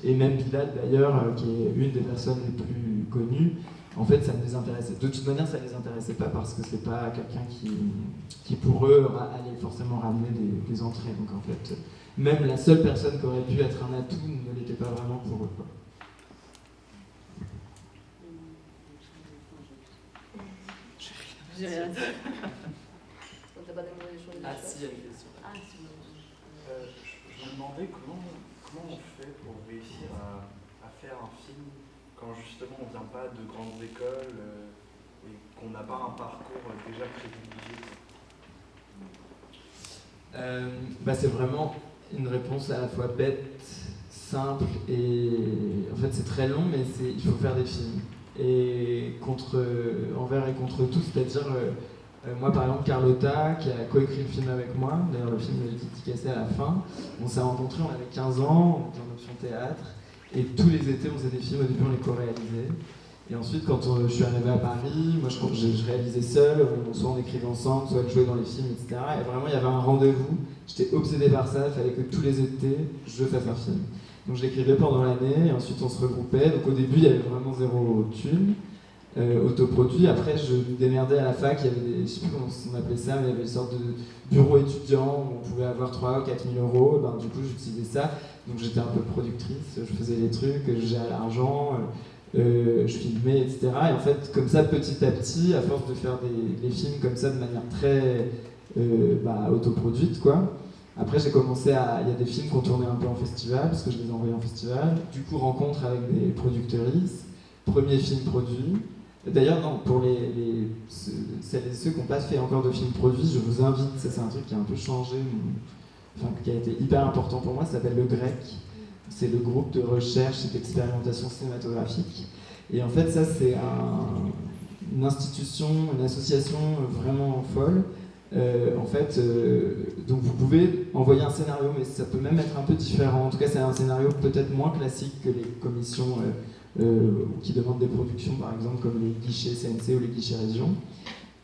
et même Bilal d'ailleurs, qui est une des personnes les plus connues, en fait, ça ne les intéressait. De toute manière, ça ne les intéressait pas parce que c'est pas quelqu'un qui pour eux, allait forcément ramener des entrées. Donc en fait, même la seule personne qui aurait pu être un atout ne l'était pas vraiment pour eux, quoi. J'ai rien dit. On t'a pas demandé des choses. Ah si, il y a une question. Ah, c'est bon. Je me demandais comment on fait pour réussir à faire un film quand justement on ne vient pas de grandes écoles et qu'on n'a pas un parcours déjà privilégié. C'est vraiment une réponse à la fois bête, simple et en fait c'est très long, mais il faut faire des films. Et envers et contre tout, c'est-à-dire moi par exemple Carlotta qui a coécrit le film avec moi, d'ailleurs le film est dédicacé à la fin, on s'est rencontrés, on avait 15 ans, on était en option théâtre, et tous les étés on faisait des films, au début on les co-réalisait. Et ensuite, quand je suis arrivé à Paris, moi je réalisais seul, soit on écrivait ensemble, soit elle jouait dans les films, etc. Et vraiment, il y avait un rendez-vous. J'étais obsédé par ça, il fallait que tous les étés, je fasse un film. Donc je l'écrivais pendant l'année, et ensuite on se regroupait. Donc au début, il y avait vraiment zéro thune, autoproduit. Après, je me démerdais à la fac, il y avait je sais plus comment on appelait ça, mais il y avait une sorte de bureau étudiant où on pouvait avoir 3 000 ou 4 000 euros. Ben, du coup, j'utilisais ça. Donc j'étais un peu productrice, je faisais les trucs, je gérais l'argent. Je filmais, etc. Et en fait, comme ça, petit à petit, à force de faire des films comme ça de manière très autoproduite, quoi. Après, j'ai commencé à... Il y a des films qu'on tournait un peu en festival, parce que je les envoyais en festival. Du coup, rencontre avec des productrices. Premier film produit. D'ailleurs, non, pour celles et ceux qui n'ont pas fait encore de film produit, je vous invite, ça c'est un truc qui a un peu changé, enfin, qui a été hyper important pour moi, ça s'appelle Le Grec. C'est le groupe de recherche et d'expérimentation cinématographique. Et en fait, ça, c'est une institution, une association vraiment folle. Donc vous pouvez envoyer un scénario, mais ça peut même être un peu différent. En tout cas, c'est un scénario peut-être moins classique que les commissions qui demandent des productions, par exemple, comme les guichets CNC ou les guichets région.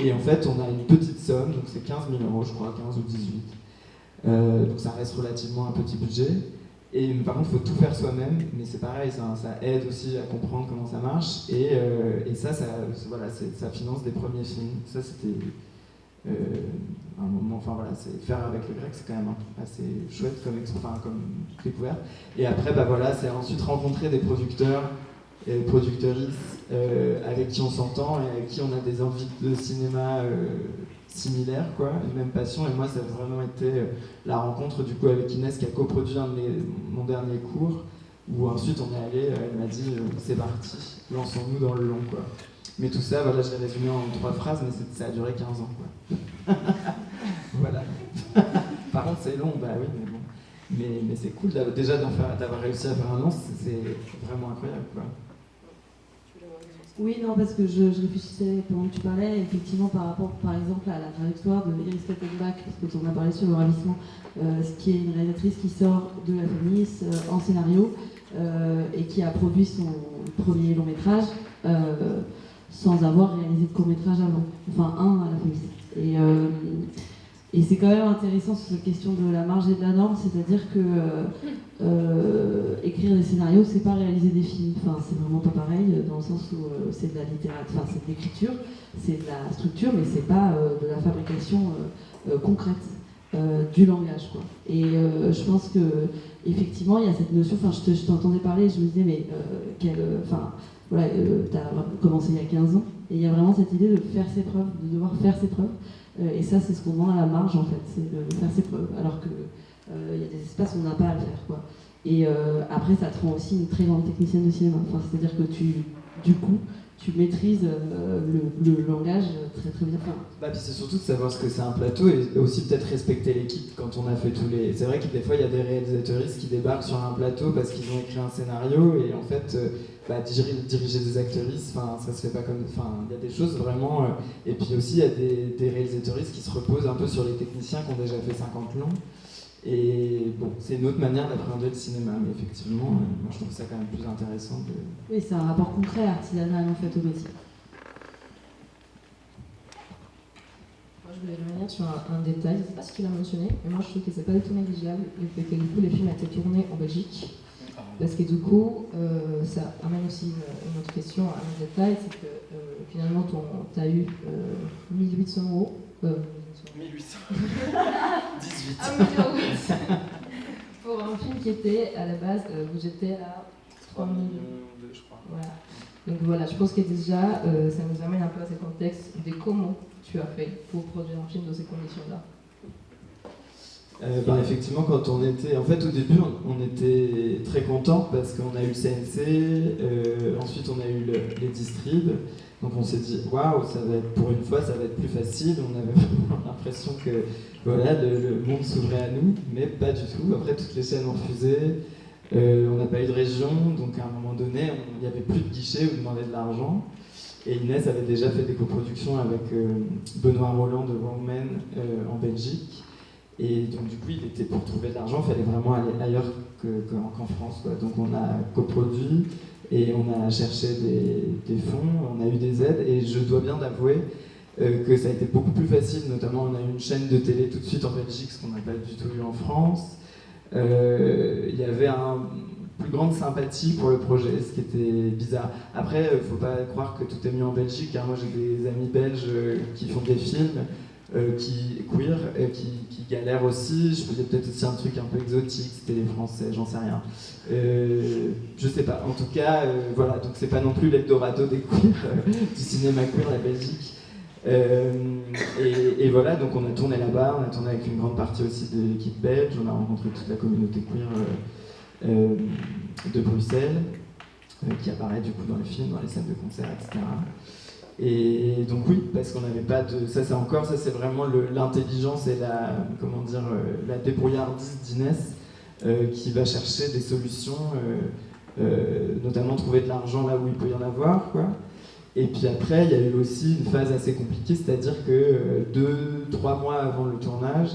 Et en fait, on a une petite somme, donc c'est 15 000 euros, je crois, 15 ou 18. Donc ça reste relativement un petit budget. Et par contre, il faut tout faire soi-même, mais c'est pareil, ça aide aussi à comprendre comment ça marche. Et ça finance des premiers films. Ça, c'était un moment, enfin voilà, faire avec Le Grec, c'est quand même assez chouette comme découverte. Et après, c'est ensuite rencontrer des producteurs et des productrices avec qui on s'entend et avec qui on a des envies de cinéma similaires, quoi, une même passion. Et moi, ça a vraiment été la rencontre du coup avec Inès qui a coproduit mon dernier cours, où ensuite on est allé, elle m'a dit c'est parti, lançons-nous dans le long, quoi. Mais tout ça, voilà, je l'ai résumé en 3 phrases, mais ça a duré 15 ans, quoi. Voilà. Par contre, c'est long, bah oui, mais bon. Mais c'est cool déjà d'avoir réussi à faire un an, c'est vraiment incroyable, quoi. Oui, non, parce que je réfléchissais pendant que tu parlais, effectivement, par rapport, par exemple, à la trajectoire de Iris Kattenbach, parce que tu en as parlé sur Le Ravissement, qui est une réalisatrice qui sort de la FEMIS en scénario et qui a produit son premier long métrage sans avoir réalisé de court métrage avant, enfin un à la FEMIS. Et c'est quand même intéressant sur cette question de la marge et de la norme, c'est-à-dire que écrire des scénarios, c'est pas réaliser des films. Enfin, c'est vraiment pas pareil, dans le sens où c'est de la littérature, enfin c'est de l'écriture, c'est de la structure, mais c'est pas de la fabrication concrète du langage, quoi. Et je pense que effectivement, il y a cette notion. Enfin, je t'entendais parler, je me disais, mais voilà, t'as commencé il y a 15 ans, et il y a vraiment cette idée de faire ses preuves, de devoir faire ses preuves. Et ça, c'est ce qu'on demande à la marge, en fait, c'est de faire ses preuves, alors que il y a des espaces où on n'a pas à le faire, quoi. Et après, ça te rend aussi une très grande technicienne de cinéma. Enfin, c'est-à-dire que tu maîtrises le langage très très bien. Puis c'est surtout de savoir ce que c'est un plateau et aussi peut-être respecter l'équipe quand on a fait tous les... C'est vrai que des fois, il y a des réalisateuristes qui débarquent sur un plateau parce qu'ils ont écrit un scénario et en fait... diriger des actrices, ça se fait pas comme... il y a des choses vraiment... et puis aussi, il y a des réalisateuristes qui se reposent un peu sur les techniciens qui ont déjà fait 50 longs. Et bon, c'est une autre manière d'appréhender le cinéma, mais effectivement, moi je trouve ça quand même plus intéressant de... Oui, c'est un rapport concret, artisanal en fait au métier. Moi je voulais revenir sur un détail, je ne sais pas si tu l'as mentionné, mais moi je trouve que c'est pas du tout négligeable le fait que du coup les films ont été tournés en Belgique. Parce que du coup, ça amène aussi une autre question, un détail, c'est que finalement tu as eu 1800 euros. 1800. 18. Pour un film qui était à la base budgété à 3 millions, je crois. Voilà. Donc voilà, je pense que déjà ça nous amène un peu à ce contexte de comment tu as fait pour produire un film dans ces conditions-là. Effectivement, quand on était... En fait, au début, on était très contents parce qu'on a eu le CNC, ensuite on a eu les distribs. Donc on s'est dit, waouh, ça va être, pour une fois, ça va être plus facile. On avait vraiment l'impression que voilà, le monde s'ouvrait à nous, mais pas du tout. Après, toutes les chaînes ont refusé. On n'a pas eu de région, donc à un moment donné, il n'y avait plus de guichet où on demandait de l'argent. Et Inès avait déjà fait des coproductions avec Benoît Roland de Wrongman en Belgique. Et donc du coup, pour trouver de l'argent, il fallait vraiment aller ailleurs qu'en France, quoi. Donc on a coproduit et on a cherché des fonds, on a eu des aides. Et je dois bien avouer que ça a été beaucoup plus facile. Notamment, on a eu une chaîne de télé tout de suite en Belgique, ce qu'on n'a pas du tout eu en France. Il y avait plus grande sympathie pour le projet, ce qui était bizarre. Après, il ne faut pas croire que tout est mieux en Belgique, car moi j'ai des amis belges qui font des films, qui galèrent aussi. Je faisais peut-être aussi un truc un peu exotique, c'était les Français, j'en sais rien. Je sais pas. En tout cas, voilà, donc c'est pas non plus l'Eldorado des queers, du cinéma queer, la Belgique. Et voilà, donc on a tourné là-bas, on a tourné avec une grande partie aussi de l'équipe belge, on a rencontré toute la communauté queer de Bruxelles, qui apparaît du coup dans les films, dans les scènes de concert, etc. Et donc oui, parce qu'on n'avait pas de... Ça c'est vraiment l'intelligence et la débrouillardise d'Inès qui va chercher des solutions, notamment trouver de l'argent là où il peut y en avoir, quoi. Et puis après, il y a eu aussi une phase assez compliquée, c'est-à-dire que 2-3 mois avant le tournage,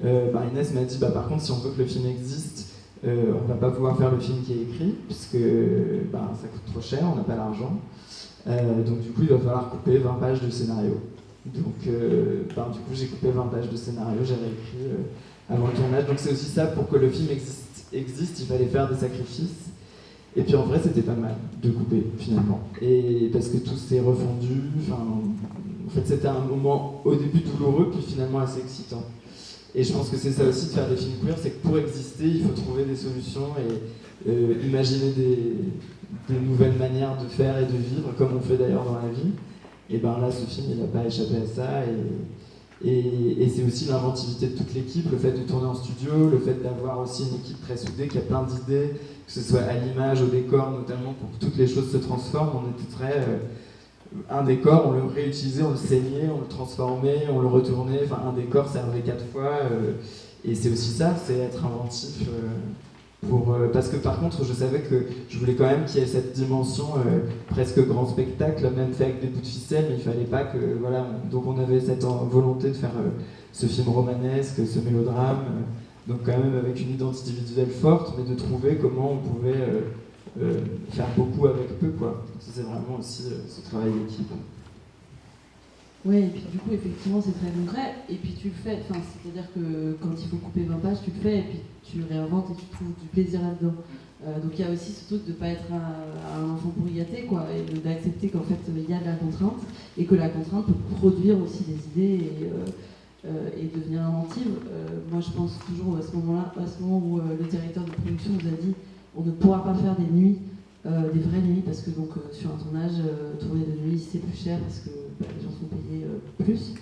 Inès m'a dit par contre, si on veut que le film existe, on va pas pouvoir faire le film qui est écrit, puisque ça coûte trop cher, on n'a pas l'argent. Donc du coup, il va falloir couper 20 pages de scénario. Donc du coup, j'ai coupé 20 pages de scénario, j'avais écrit avant le tournage. Donc c'est aussi ça, pour que le film existe, il fallait faire des sacrifices. Et puis en vrai, c'était pas mal de couper finalement. Et parce que tout s'est refondu. En fait, c'était un moment au début douloureux, puis finalement assez excitant. Et je pense que c'est ça aussi de faire des films queer, c'est que pour exister, il faut trouver des solutions et imaginer des nouvelles manières de faire et de vivre, comme on fait d'ailleurs dans la vie. Et là, ce film, il n'a pas échappé à ça. Et c'est aussi l'inventivité de toute l'équipe, le fait de tourner en studio, le fait d'avoir aussi une équipe très soudée qui a plein d'idées, que ce soit à l'image, au décor notamment, pour que toutes les choses se transforment. On était très... un décor, on le réutilisait, on le saignait, on le transformait, on le retournait. Enfin, un décor servait 4 fois. Et c'est aussi ça, c'est être inventif. Parce que par contre, je savais que je voulais quand même qu'il y ait cette dimension presque grand spectacle, même fait avec des bouts de ficelle, mais il fallait pas que... Voilà, donc on avait cette volonté de faire ce film romanesque, ce mélodrame, donc quand même avec une identité visuelle forte, mais de trouver comment on pouvait faire beaucoup avec peu, quoi. Ça, c'est vraiment aussi ce travail d'équipe. Oui, et puis du coup, effectivement, c'est très concret, et puis tu le fais, c'est-à-dire que quand il faut couper 20 pages, tu le fais, et puis tu réinventes et tu trouves du plaisir là-dedans. Donc il y a aussi ce truc de ne pas être un enfant pourri gâté, quoi, et d'accepter qu'en fait, il y a de la contrainte, et que la contrainte peut produire aussi des idées et devenir inventive. Moi, je pense toujours à ce moment où le directeur de production nous a dit on ne pourra pas faire des nuits, des vraies nuits, parce que donc sur un tournage, tourner de nuit, c'est plus cher, parce que les gens sont payés plus.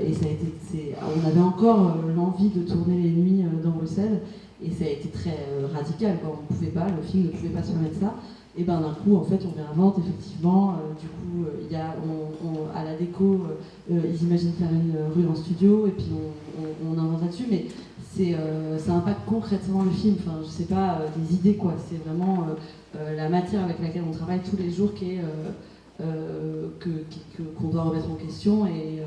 Et ça a été, on avait encore l'envie de tourner les nuits dans Bruxelles, et ça a été très radical, quoi. On pouvait pas, le film ne pouvait pas se permettre ça. Et d'un coup, en fait, on réinvente, effectivement. Du coup, il y a, à la déco, ils imaginent faire une rue en studio, et puis on invente là-dessus, mais ça impacte concrètement le film. Enfin, je sais pas, des idées, quoi. C'est vraiment la matière avec laquelle on travaille tous les jours qu'on doit remettre en question, et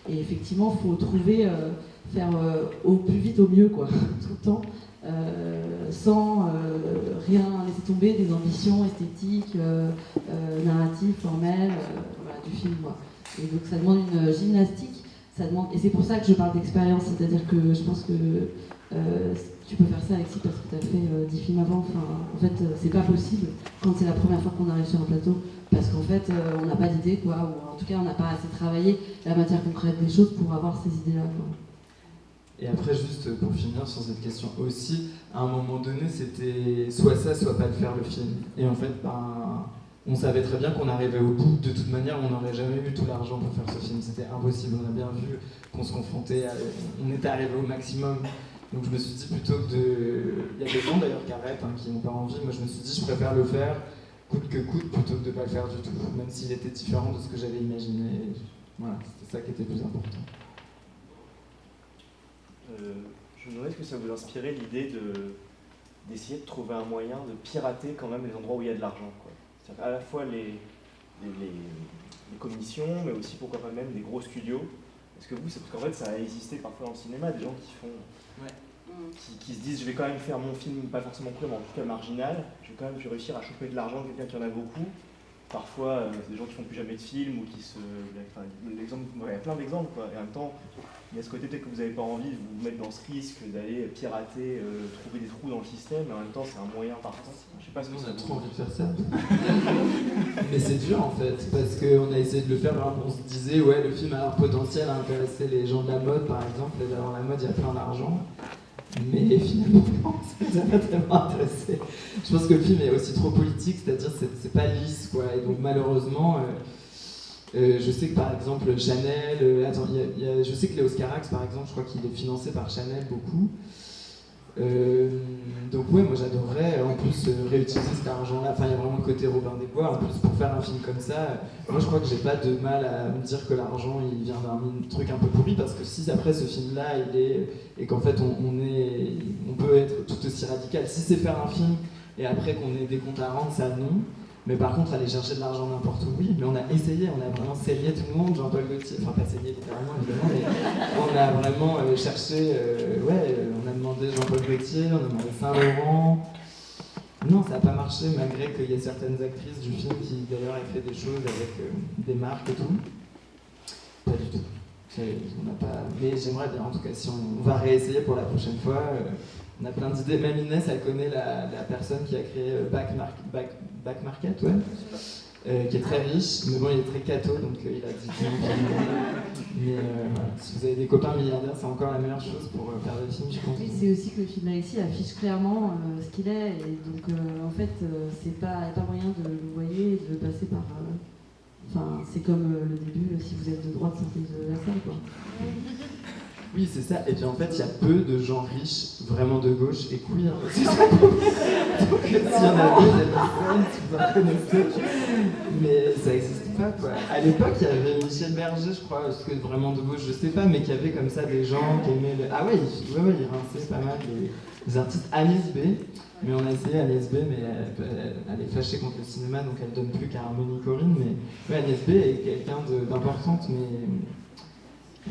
effectivement, il faut trouver, faire au plus vite, au mieux, quoi, tout le temps, sans rien laisser tomber des ambitions esthétiques, narratives, formelles, du film, quoi. Et donc ça demande une gymnastique, et c'est pour ça que je parle d'expérience, c'est-à-dire que je pense que tu peux faire ça, Alexis, parce que tu as fait 10 films avant. En fait, c'est pas possible quand c'est la première fois qu'on arrive sur un plateau, parce qu'en fait, on n'a pas d'idée, quoi, ou en tout cas, on n'a pas assez travaillé la matière concrète des choses pour avoir ces idées-là, quoi. Et après, juste pour finir sur cette question aussi, à un moment donné, c'était soit ça, soit pas de faire le film. Et en fait, on savait très bien qu'on arrivait au bout. De toute manière, on n'aurait jamais eu tout l'argent pour faire ce film. C'était impossible. On a bien vu qu'on se confrontait on était arrivé au maximum. Donc je me suis dit plutôt que il y a des gens d'ailleurs qui arrêtent, qui n'ont pas envie. Moi, je me suis dit, je préfère le faire coûte que coûte plutôt que de ne pas le faire du tout, même s'il était différent de ce que j'avais imaginé. Et voilà, c'était ça qui était plus important. Je me demandais, est-ce que ça vous inspirait l'idée d'essayer de trouver un moyen de pirater quand même les endroits où il y a de l'argent, quoi. C'est-à-dire à la fois les commissions, mais aussi pourquoi pas même des gros studios. Est-ce que vous, c'est parce qu'en fait ça a existé parfois dans le cinéma, des gens qui font, qui se disent je vais quand même faire mon film, pas forcément queer, mais en tout cas marginal, je vais quand même réussir à choper de l'argent de quelqu'un qui en a beaucoup. Parfois, c'est des gens qui font plus jamais de films ou qui se... Enfin, il y a plein d'exemples, quoi. Et en même temps, il y a ce côté peut-être que vous n'avez pas envie de vous mettre dans ce risque d'aller pirater, trouver des trous dans le système, mais en même temps, c'est un moyen partant. Je sais pas ce que On ça a vous... trop envie de faire ça. Mais c'est dur en fait, parce qu'on a essayé de le faire, on se disait, ouais, le film a un potentiel à intéresser les gens de la mode, par exemple, et dans la mode, il y a plein d'argent. Mais finalement, ça ne nous a pas tellement intéressé. Je pense que le film est aussi trop politique, c'est-à-dire que c'est pas lisse, quoi. Et donc malheureusement, je sais que par exemple Chanel, je sais que Léos Carax, par exemple, je crois qu'il est financé par Chanel beaucoup. Donc ouais, moi j'adorerais en plus réutiliser cet argent-là. Enfin, il y a vraiment le côté Robin des Bois. En plus, pour faire un film comme ça, moi je crois que j'ai pas de mal à me dire que l'argent il vient d'un truc un peu pourri, parce que si après ce film-là il est et qu'en fait on peut être tout aussi radical. Si c'est faire un film et après qu'on ait des comptes à rendre, ça non. Mais par contre, aller chercher de l'argent n'importe où, oui. Mais on a essayé, on a vraiment saigné tout le monde, Jean-Paul Gaultier, enfin pas saigné littéralement évidemment, mais on a vraiment cherché, on a demandé Jean-Paul Gaultier, on a demandé Saint-Laurent. Non, ça n'a pas marché, malgré qu'il y ait certaines actrices du film qui d'ailleurs aient fait des choses avec des marques et tout. Pas du tout. On n'a pas... Mais j'aimerais bien, en tout cas, si on va réessayer pour la prochaine fois. On a plein d'idées. Même Inès, elle connaît la personne qui a créé Back Market, ouais. Qui est très riche, mais bon, il est très catho, donc il a dit mais voilà. Si vous avez des copains milliardaires, c'est encore la meilleure chose pour faire des films, je pense. Oui, c'est aussi que le film Alexis affiche clairement ce qu'il est, et donc en fait, c'est pas moyen de le voyer et de passer par... Enfin, c'est comme le début, si vous êtes de droite, sortez de la salle, quoi. Oui, c'est ça. Et puis en fait, il y a peu de gens riches, vraiment de gauche et queer. C'est ça. Donc s'il y en a deux, il y a personne, si vous en connaissez. Mais ça n'existe pas, quoi. À l'époque, il y avait Michel Berger, je crois, parce que vraiment de gauche, je sais pas, mais qui avait comme ça des gens qui aimaient le... Ah ouais, il rinçait pas mal les artistes. Agnès B. Mais on a essayé Agnès B, mais elle est fâchée contre le cinéma, donc elle donne plus qu'à Harmonie Corinne. Mais ouais, Agnès B est quelqu'un d'importante, mais...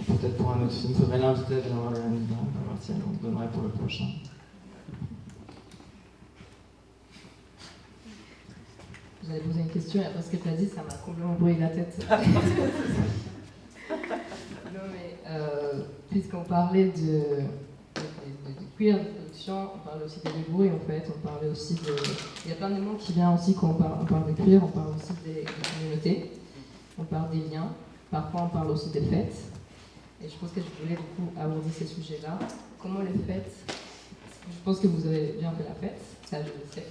Peut-être pour un autre film, il faudrait l'inviter à venir voir le Niva, on va voir si elle en donnerait pour le prochain. J'allais poser une question et après ce que tu as dit, ça m'a complètement brûlé la tête. Non mais, puisqu'on parlait de queer, de production, on parlait aussi des débrouilles en fait, on parlait aussi de... Il y a plein de mots qui viennent aussi quand on parle de queer, on parle aussi des communautés, on parle des liens, parfois on parle aussi des fêtes. Et je pense que je voulais du coup aborder ces sujets-là. Comment les fêtes, je pense que vous avez bien fait la fête, ça je le sais,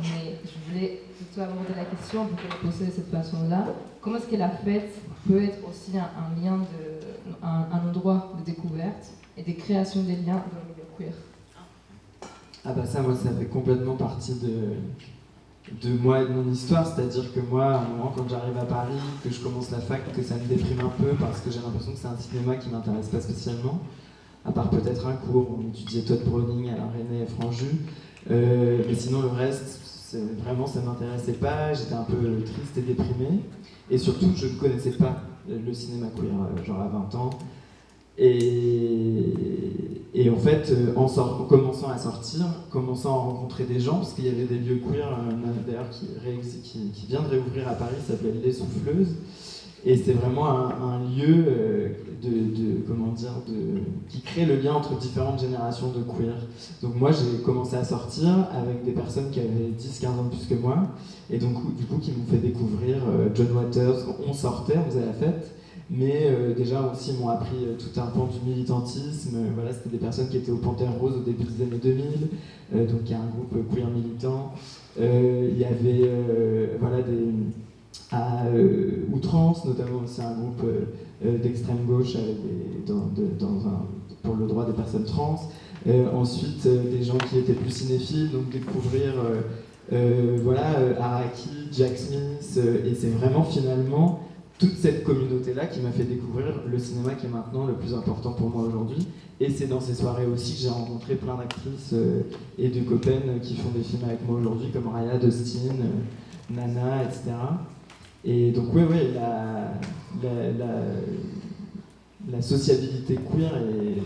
mais je voulais plutôt aborder la question, plutôt la poser de cette façon-là. Comment est-ce que la fête peut être aussi un lien, un endroit de découverte et de création des liens dans le milieu queer? Ah bah ça, moi, ça fait complètement partie de moi et de mon histoire, c'est-à-dire que moi, à un moment, quand j'arrive à Paris, que je commence la fac, que ça me déprime un peu parce que j'ai l'impression que c'est un cinéma qui m'intéresse pas spécialement, à part peut-être un cours où on étudiait Todd Browning, Alain Resnais et Franju, mais sinon le reste, vraiment ça m'intéressait pas, j'étais un peu triste et déprimé, et surtout je ne connaissais pas le cinéma queer, genre à 20 ans. Et en fait, en commençant à sortir, commençant à rencontrer des gens, parce qu'il y avait des lieux queer, d'ailleurs qui vient de réouvrir à Paris, ça s'appelle Les Souffleuses, et c'est vraiment un lieu qui crée le lien entre différentes générations de queer. Donc moi j'ai commencé à sortir avec des personnes qui avaient 10-15 ans de plus que moi, et donc du coup qui m'ont fait découvrir John Waters. On sortait, on faisait la fête, mais déjà aussi m'ont appris tout un pan du militantisme. Voilà, c'était des personnes qui étaient au Panthère Rose au début des années 2000, donc il y a un groupe queer militant. Il y avait à Outrance, notamment aussi un groupe d'extrême gauche avec pour le droit des personnes trans. Ensuite, des gens qui étaient plus cinéphiles, donc découvrir Araki, Jack Smith, et c'est vraiment finalement toute cette communauté-là qui m'a fait découvrir le cinéma qui est maintenant le plus important pour moi aujourd'hui. Et c'est dans ces soirées aussi que j'ai rencontré plein d'actrices et de copaines qui font des films avec moi aujourd'hui, comme Raya, Dustin, Nana, etc. Et donc ouais, la sociabilité queer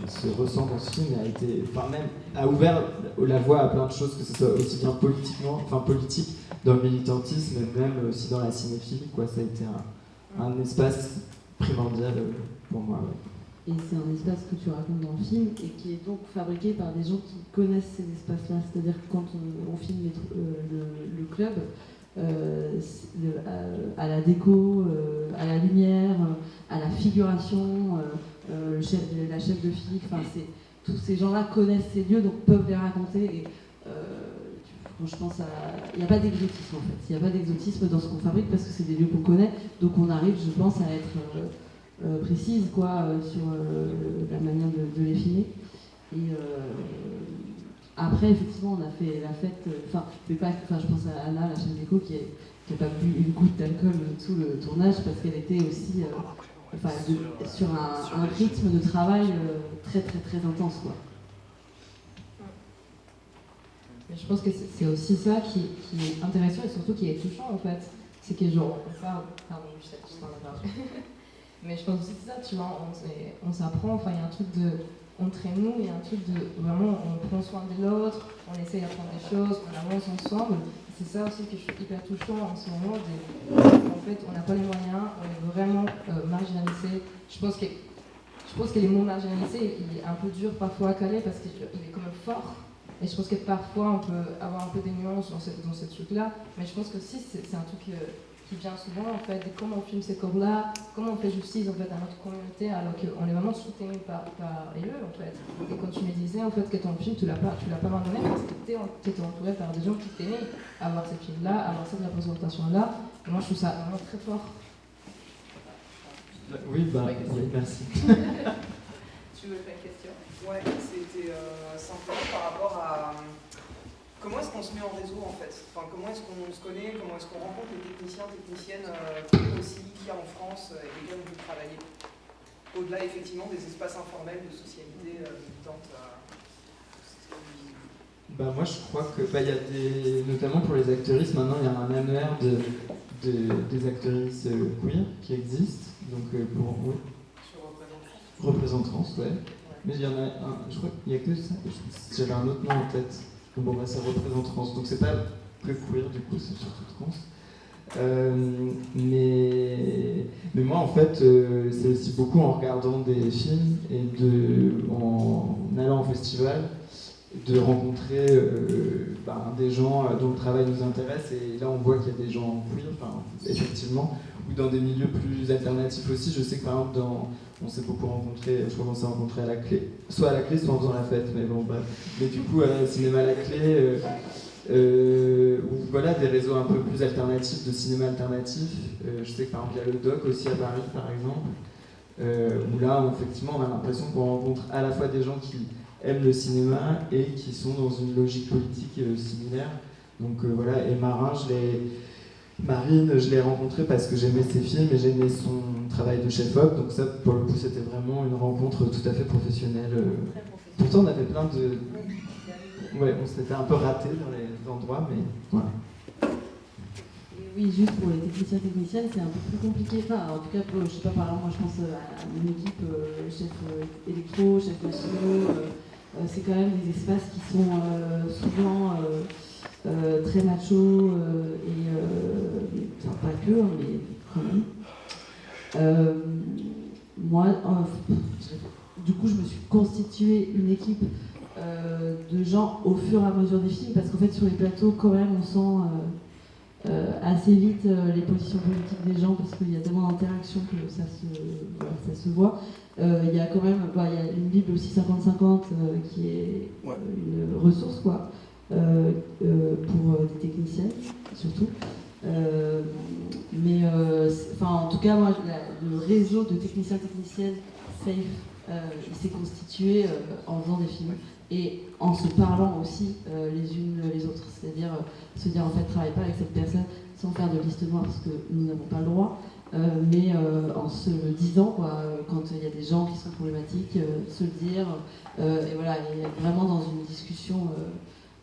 se ressent dans ce film et a ouvert la voie à plein de choses, que ce soit aussi bien politique dans le militantisme, mais même aussi dans la cinéphilie, quoi. Ça a été un espace primordial pour moi. Ouais. Et c'est un espace que tu racontes dans le film et qui est donc fabriqué par des gens qui connaissent ces espaces-là. C'est-à-dire que quand on filme le club, à la déco, à la lumière, à la figuration, la chef de file, tous ces gens-là connaissent ces lieux, donc peuvent les raconter. Et, je pense il n'y a pas d'exotisme en fait. Il n'y a pas d'exotisme dans ce qu'on fabrique parce que c'est des lieux qu'on connaît, donc on arrive, je pense, à être précise sur la manière de les filmer. Et après, effectivement, on a fait la fête. Je pense à Anna, la chef d'éco, qui n'a pas bu une goutte d'alcool tout le tournage parce qu'elle était aussi sur un rythme de travail très très très intense, quoi. Mais je pense que c'est aussi ça qui est intéressant et surtout qui est touchant en fait. C'est que genre, on parle, pardon, je sais pas si on a parlé. Mais je pense aussi que c'est ça, tu vois, on s'apprend, il y a un truc entre nous, il y a un truc de vraiment, on prend soin de l'autre, on essaye d'apprendre des choses, on avance ensemble. C'est ça aussi que je suis hyper touchant en ce moment. En fait, on n'a pas les moyens, on est vraiment marginalisé. Je pense que les mots marginalisés, il est un peu dur parfois à caler parce qu'il est quand même fort. Et je pense que parfois on peut avoir un peu des nuances dans ce truc-là, mais je pense que aussi c'est un truc qui vient souvent en fait de comment on filme ces corps-là, comment on fait justice en fait à notre communauté alors qu'on est vraiment soutenu par eux en fait. Et quand tu me disais en fait que ton film tu l'as pas abandonné parce que tu étais entouré par des gens qui t'aimaient à voir ces films-là, à voir cette représentation-là. Et moi je trouve ça vraiment très fort. Oui, merci. Tu veux faire une question? Ouais, c'était simplement par rapport à comment est-ce qu'on se met en réseau en fait. Comment est-ce qu'on se connaît, comment est-ce qu'on rencontre les techniciens, techniciennes aussi qu'il y a en France et lesquels on peut travailler. Au-delà effectivement des espaces informels de socialité militante. Moi je crois que y a notamment pour les actrices, maintenant il y a un annuaire des actrices queer qui existe. Donc pour Représente France, ouais. Mais il y en a un, je crois qu'il n'y a que ça. J'avais un autre nom en tête. Ça Représente France. Donc c'est pas que queer du coup, c'est surtout trans. Mais moi en fait, c'est aussi beaucoup en regardant des films et en allant en festival, de rencontrer des gens dont le travail nous intéresse. Et là on voit qu'il y a des gens queer, effectivement, ou dans des milieux plus alternatifs aussi. Je sais que par exemple on s'est beaucoup rencontrés, je commençais à rencontrer à la clé, soit à la clé, soit en faisant la fête, mais bon bref. Mais du coup, cinéma à la clé, ou voilà, des réseaux un peu plus alternatifs, de cinéma alternatif. Je sais que par exemple, il y a le Doc aussi à Paris, par exemple, où là, effectivement, on a l'impression qu'on rencontre à la fois des gens qui aiment le cinéma et qui sont dans une logique politique similaire. Donc voilà, et Marine, je l'ai rencontrée parce que j'aimais ses films et j'aimais son travail de chef-op, donc ça, pour le coup, c'était vraiment une rencontre tout à fait professionnelle. Pourtant, on avait plein de... Ouais, on s'était un peu ratés dans les endroits, mais voilà. Et oui, juste pour les techniciennes, c'est un peu plus compliqué. En tout cas, je sais pas, par exemple, moi je pense à mon équipe, chef électro, chef machino, c'est quand même des espaces qui sont souvent... très macho pas que, mais quand même. Moi, du coup, je me suis constituée une équipe de gens au fur et à mesure des films, parce qu'en fait, sur les plateaux, quand même, on sent assez vite les positions politiques des gens, parce qu'il y a tellement d'interactions que ça se voit. Il y a quand même il y a une Bible aussi 50-50 qui est une ressource, quoi. Pour des techniciennes surtout. En tout cas, moi, le réseau de techniciennes safe, il s'est constitué en faisant des films et en se parlant aussi les unes les autres. C'est-à-dire se dire en fait, travaille pas avec cette personne sans faire de liste noire parce que nous n'avons pas le droit. mais en se le disant, quoi, quand il y a des gens qui sont problématiques, se le dire, et voilà, et vraiment dans une discussion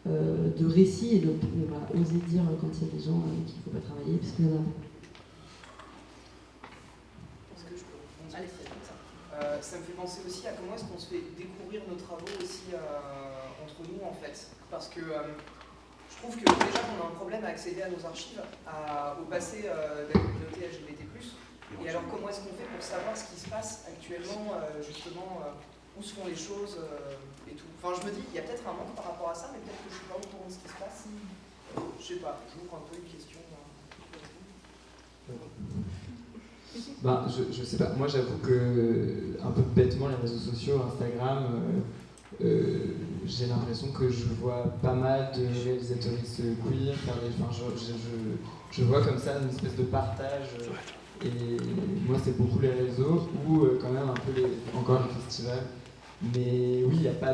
de récit, et voilà, oser dire quand il y a des gens avec qui il ne faut pas travailler, parce qu'il y en a. Est-ce que je peux répondre? Allez, c'est comme ça. Ça me fait penser aussi à comment est-ce qu'on se fait découvrir nos travaux aussi entre nous, en fait. Parce que je trouve que déjà qu'on a un problème à accéder à nos archives, au passé de la communauté LGBT+. Et alors comment est-ce qu'on fait pour savoir ce qui se passe actuellement, justement, où se font les choses et tout. Enfin, je me dis, il y a peut-être un manque par rapport à ça, mais peut-être que je ne suis pas au courant de ce qui se passe. Je sais pas, j'ouvre un peu une question. Ben, je sais pas, moi j'avoue que, un peu bêtement, les réseaux sociaux, Instagram, j'ai l'impression que je vois pas mal de réalisatrices queer faire des... Enfin, je vois comme ça une espèce de partage, et moi c'est beaucoup les réseaux, ou quand même un peu encore les festivals. Mais oui, il n'y a pas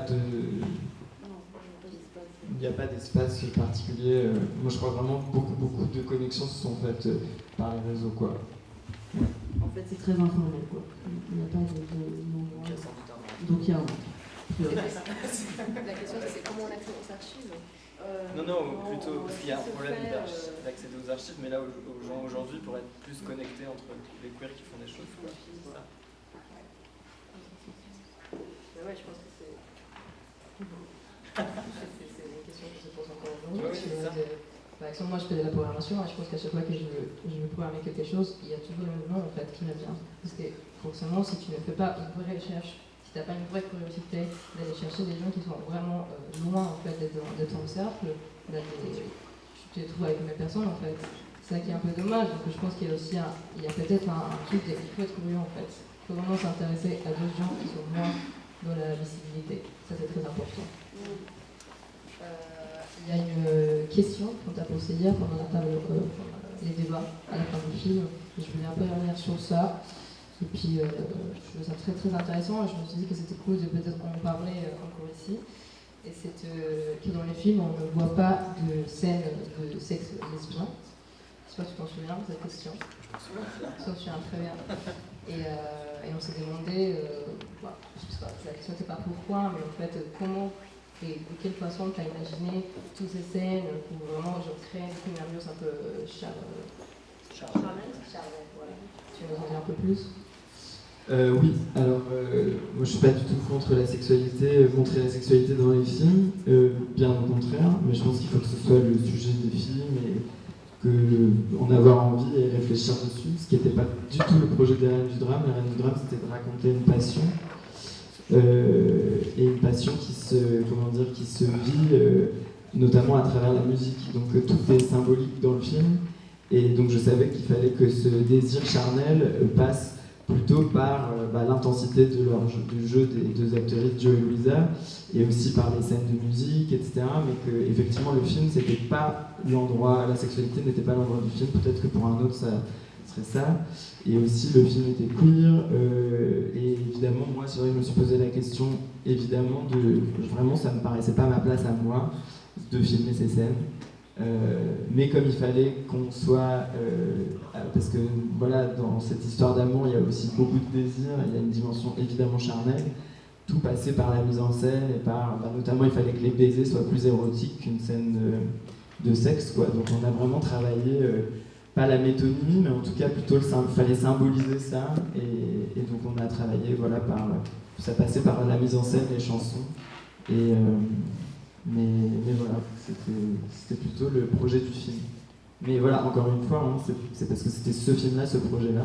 d'espace particulier. Moi je crois vraiment beaucoup de connexions se sont faites par les réseaux, quoi. Ouais. En fait, c'est très informel, quoi. Il n'y a pas de donc il y a un La question c'est comment on accède aux archives. Non, plutôt parce qu'il y a un problème d'accéder aux archives, mais là aux gens aujourd'hui pour être plus connectés entre les queers qui font des choses. Quoi. C'est ça. Ouais, je pense que c'est une question qui se pose encore aujourd'hui. Par exemple, moi je fais de la programmation et je pense qu'à chaque fois que je veux programmer quelque chose, il y a toujours le mouvement en fait qui me vient. Parce que forcément, si tu ne fais pas une vraie recherche, si tu n'as pas une vraie curiosité d'aller chercher des gens qui sont vraiment loin en fait de ton cercle, tu te trouves avec une personne en fait. C'est ça qui est un peu dommage. Donc je pense qu'il y a aussi il y a peut-être un truc il faut être curieux en fait. Il faut vraiment s'intéresser à d'autres gens qui sont moins dans la visibilité. Ça c'est très important. Il y a une question qu'on t'a posée hier pendant les débats à la fin du film. Je voulais un peu revenir sur ça. Et puis, je trouvais ça très très intéressant. Et je me suis dit que c'était cool de peut-être en parler encore ici. Et c'est que dans les films, on ne voit pas de scène de sexe lesbien. Je sais pas si tu t'en souviens de cette question. Je m'en souviens très bien. Et on s'est demandé, je sais pas, la question n'était pas pourquoi, mais en fait, comment et de quelle façon tu as imaginé toutes ces scènes pour vraiment créer une ambiance un peu charnelle, voilà. Tu nous en dis un peu plus? Oui, alors moi je suis pas du tout contre la sexualité, montrer la sexualité dans les films, bien au contraire, mais je pense qu'il faut que ce soit le sujet des films et en avoir envie et réfléchir dessus, ce qui n'était pas du tout le projet des Reines du Drame. Les Reines du Drame, c'était de raconter une passion. Et une passion qui se vit notamment à travers la musique. Donc tout est symbolique dans le film. Et donc je savais qu'il fallait que ce désir charnel passe plutôt par l'intensité du jeu des deux actrices, Joe et Louisa, et aussi par les scènes de musique, etc. Mais que effectivement le film, c'était pas l'endroit, la sexualité n'était pas l'endroit du film. Peut-être que pour un autre, ça serait ça. Et aussi le film était queer, et évidemment moi c'est vrai que je me suis posé la question évidemment vraiment ça me paraissait pas ma place à moi de filmer ces scènes, mais comme il fallait qu'on soit parce que voilà, dans cette histoire d'amour il y a aussi beaucoup de désir, il y a une dimension évidemment charnelle, tout passait par la mise en scène et par notamment il fallait que les baisers soient plus érotiques qu'une scène de sexe, quoi. Donc on a vraiment travaillé pas la métonymie, mais en tout cas plutôt il fallait symboliser ça, et donc on a travaillé, voilà, ça passait par la mise en scène, les chansons, et mais voilà, c'était plutôt le projet du film. Mais voilà, encore une fois, hein, c'est parce que c'était ce film-là, ce projet-là.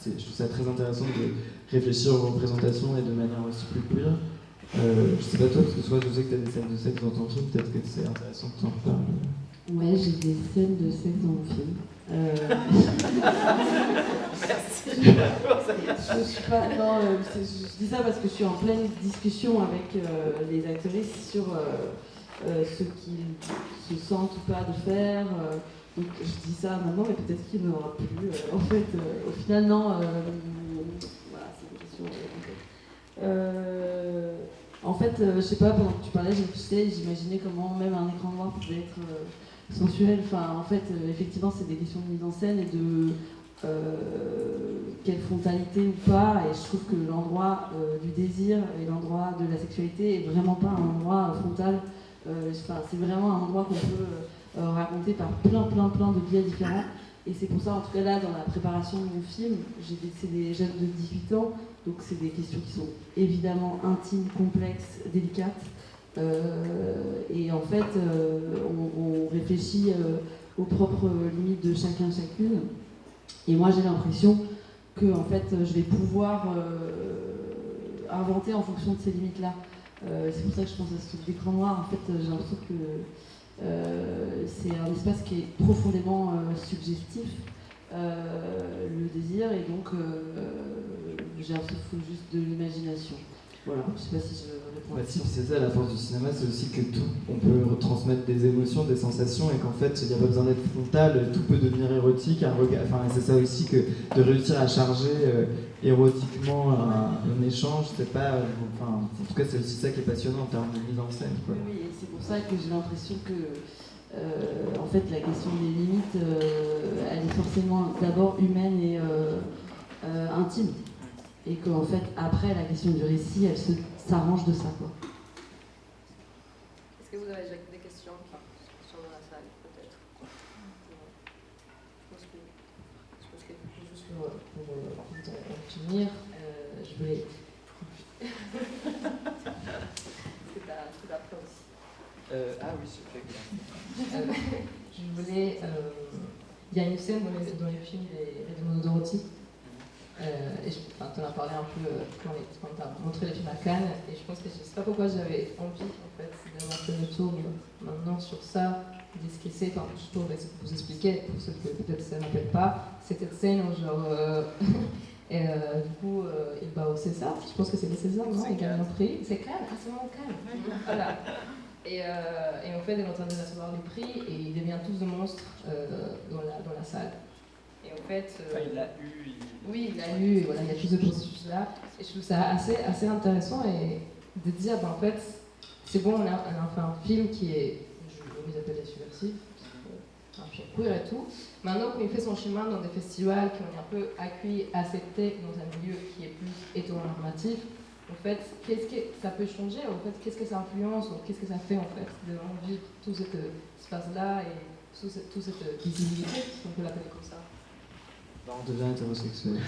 Je trouve ça très intéressant de réfléchir aux représentations et de manière aussi plus queer. Je sais pas toi, parce que soit je sais que tu as des scènes de sexe dans ton film, peut-être que c'est intéressant que tu en parles. Ouais, j'ai des scènes de sexe dans mon film. Merci. Je suis pas. Non, je dis ça parce que je suis en pleine discussion avec les actrices sur ce qu'ils se sentent ou pas de faire. Donc je dis ça maintenant, mais peut-être qu'il n'y en aura plus. En fait, au final, non. Voilà, c'est une question. En fait, je sais pas, pendant que tu parlais, je réfléchissais, j'imaginais comment même un écran noir pouvait être sensuelle. Enfin, en fait, effectivement, c'est des questions de mise en scène et de quelle frontalité ou pas. Et je trouve que l'endroit du désir et l'endroit de la sexualité est vraiment pas un endroit frontal. C'est vraiment un endroit qu'on peut raconter par plein de biais différents. Et c'est pour ça, en tout cas là, dans la préparation de mon film, c'est des jeunes de 18 ans, donc c'est des questions qui sont évidemment intimes, complexes, délicates. Et en fait, on réfléchit aux propres limites de chacun, chacune. Et moi, j'ai l'impression que en fait, je vais pouvoir inventer en fonction de ces limites-là. C'est pour ça que je pense à ce truc d'écran noir. En fait, j'ai l'impression que c'est un espace qui est profondément suggestif, le désir, et donc j'ai l'impression qu'il faut juste de l'imagination. Voilà, je sais pas si je réponds à ça. C'est ça la force du cinéma, c'est aussi que tout, on peut retransmettre des émotions, des sensations, et qu'en fait, il n'y a pas besoin d'être frontal, tout peut devenir érotique, un regard, enfin, c'est ça aussi que de réussir à charger érotiquement un échange, c'est pas, enfin, en tout cas, c'est aussi ça qui est passionnant en termes de mise en scène, quoi. Oui, et c'est pour ça que j'ai l'impression que, en fait, la question des limites, elle est forcément d'abord humaine et intime. Et qu'en fait, après, la question du récit, elle s'arrange de ça, quoi. Est-ce que vous avez des questions dans la salle, peut-être? Je pense que juste pour finir, je voulais... C'est après aussi. Ah oui, c'est fait. Je voulais... Il y a une scène dans les films des Redmond Dorothy. Et tu en as parlé un peu quand tu as montré les films à Cannes, et je pense que je sais pas pourquoi j'avais envie en fait d'avoir fait le tour maintenant sur ça, d'esquisser, enfin juste pour vous expliquer, pour ceux que peut-être ça n'appelle pas, cette scène où genre du coup il bat au César, je pense que c'est les Césars, non? Il gagne un prix, c'est Cannes, ah c'est vraiment Cannes, voilà. Et en fait, il est en train de recevoir les prix et ils deviennent tous des monstres dans la salle. Et en fait, il l'a eu. Oui, il l'a eu, et voilà, il y a tout ce processus-là. Et je trouve ça assez intéressant et de dire, en fait, c'est bon, on a fait un film qui est, je vous appelle subversif, un film queer et tout. Maintenant, quand il fait son chemin dans des festivals qui ont un peu accueilli, accepté dans un milieu qui est plus hétéronormatif, en fait, qu'est-ce que ça peut changer? En fait, qu'est-ce que ça influence? Qu'est-ce que ça fait, en fait, de vivre tout cet espace-là et toute cette visibilité, si on peut l'appeler comme ça? On devient hétérosexuel.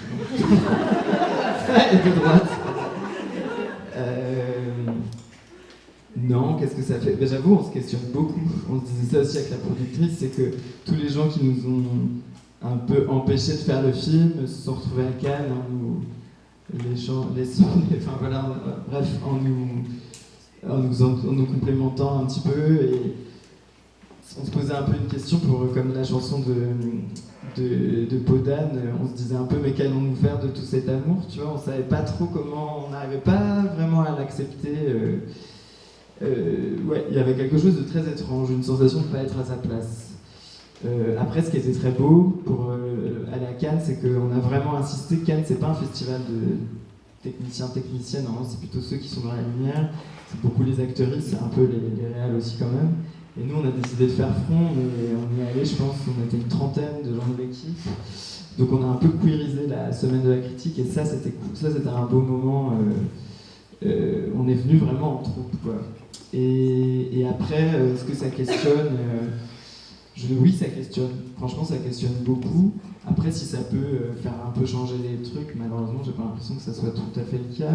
Et de droite. Non, qu'est-ce que ça fait? Ben, j'avoue, on se questionne beaucoup. On se disait ça aussi avec la productrice, c'est que tous les gens qui nous ont un peu empêchés de faire le film se sont retrouvés à Cannes en nous enfin voilà, bref, en nous complémentant un petit peu, et on se posait un peu une question comme la chanson de Podane, on se disait un peu mais qu'allons-nous faire de tout cet amour, tu vois, on savait pas trop comment, on n'arrivait pas vraiment à l'accepter. Ouais, il y avait quelque chose de très étrange, une sensation de ne pas être à sa place. Après, ce qui était très beau pour aller à Cannes, c'est qu'on a vraiment insisté. Cannes, c'est pas un festival de techniciens, techniciennes, hein, c'est plutôt ceux qui sont dans la lumière, c'est beaucoup les actrices, c'est un peu les réals aussi quand même. Et nous, on a décidé de faire front, mais on y est allé, je pense, on était une trentaine de gens de l'équipe. Donc on a un peu queerisé la semaine de la critique, et ça, c'était cool. Ça, c'était un beau moment. On est venu vraiment en troupe, quoi. Et après, est-ce que ça questionne oui, ça questionne. Franchement, ça questionne beaucoup. Après, si ça peut faire un peu changer les trucs, malheureusement, j'ai pas l'impression que ça soit tout à fait le cas,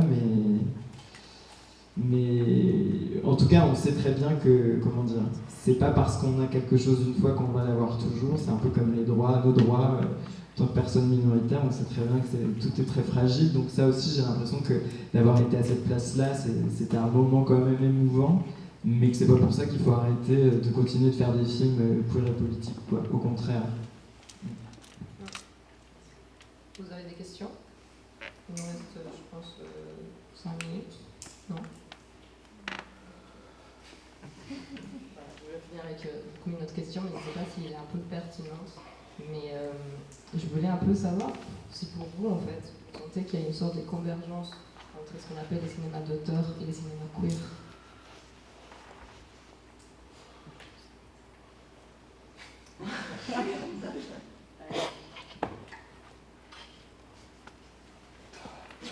mais en tout cas, on sait très bien que, comment dire, c'est pas parce qu'on a quelque chose une fois qu'on va l'avoir toujours. C'est un peu comme les droits, nos droits. En tant que personne minoritaire, on sait très bien que tout est très fragile. Donc ça aussi, j'ai l'impression que d'avoir été à cette place-là, c'était un moment quand même émouvant. Mais que c'est pas pour ça qu'il faut arrêter de continuer de faire des films queer et politiques, quoi. Au contraire. Vous avez des questions? Il nous reste, je pense, 5 minutes. Non? Je vais finir avec une autre question, mais je ne sais pas s'il est un peu pertinente. Mais je voulais un peu savoir si pour vous, en fait, vous sentez qu'il y a une sorte de convergence entre ce qu'on appelle les cinémas d'auteur et les cinémas queer.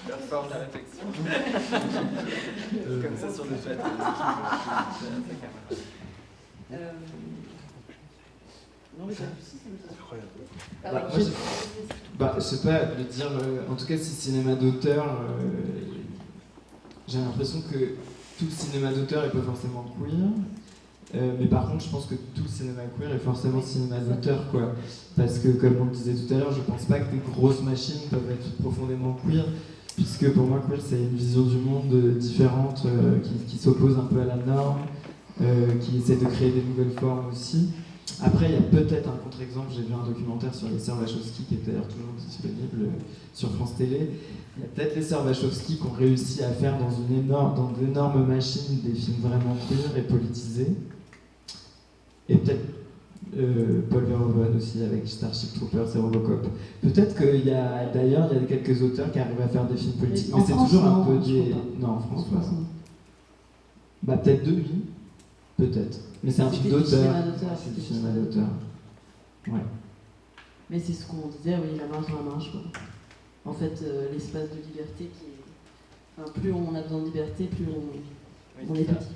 La forme de la réflexion. Comme ça sur le chat. Non, mais c'est incroyable. Je sais pas le dire, en tout cas, si cinéma d'auteur, j'ai l'impression que tout le cinéma d'auteur est pas forcément queer, mais par contre, je pense que tout le cinéma queer est forcément cinéma d'auteur, quoi. Parce que, comme on le disait tout à l'heure, je pense pas que des grosses machines peuvent être profondément queer, puisque pour moi, queer, c'est une vision du monde différente, qui s'oppose un peu à la norme, qui essaie de créer des nouvelles formes aussi. Après, il y a peut-être un contre-exemple, j'ai vu un documentaire sur les sœurs Wachowski qui est d'ailleurs toujours disponible sur France Télé. Il y a peut-être les sœurs Wachowski qui ont réussi à faire dans d'énormes machines des films vraiment queer et politisés. Et peut-être Paul Verhoeven aussi avec Starship Troopers et Robocop. Peut-être qu'il y a d'ailleurs quelques auteurs qui arrivent à faire des films politiques, mais c'est toujours un peu des... Non, en France, pas. Bah peut-être deux, oui. Peut-être. Mais c'est un film d'auteur. C'est du cinéma d'auteur. Ouais. Mais c'est ce qu'on disait, oui, la marge dans la marge, quoi. En fait, l'espace de liberté qui est... Enfin, plus on a besoin de liberté, plus on est petit.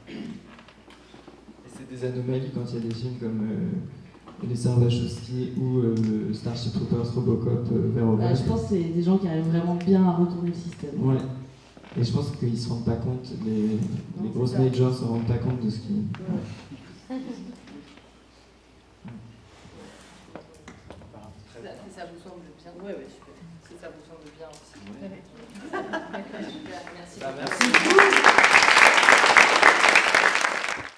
Et c'est des anomalies quand il y a des films comme Les Sœurs Wachowski ou Starship Troopers, Robocop, Verhoeven. Je pense que c'est des gens qui arrivent vraiment bien à retourner le système. Ouais. Et je pense qu'ils se rendent pas compte, les grosses majors se rendent pas compte de ce qui... Ça vous semble bien. Oui, super. Si ça vous semble bien aussi. Ouais. Super, merci. Merci.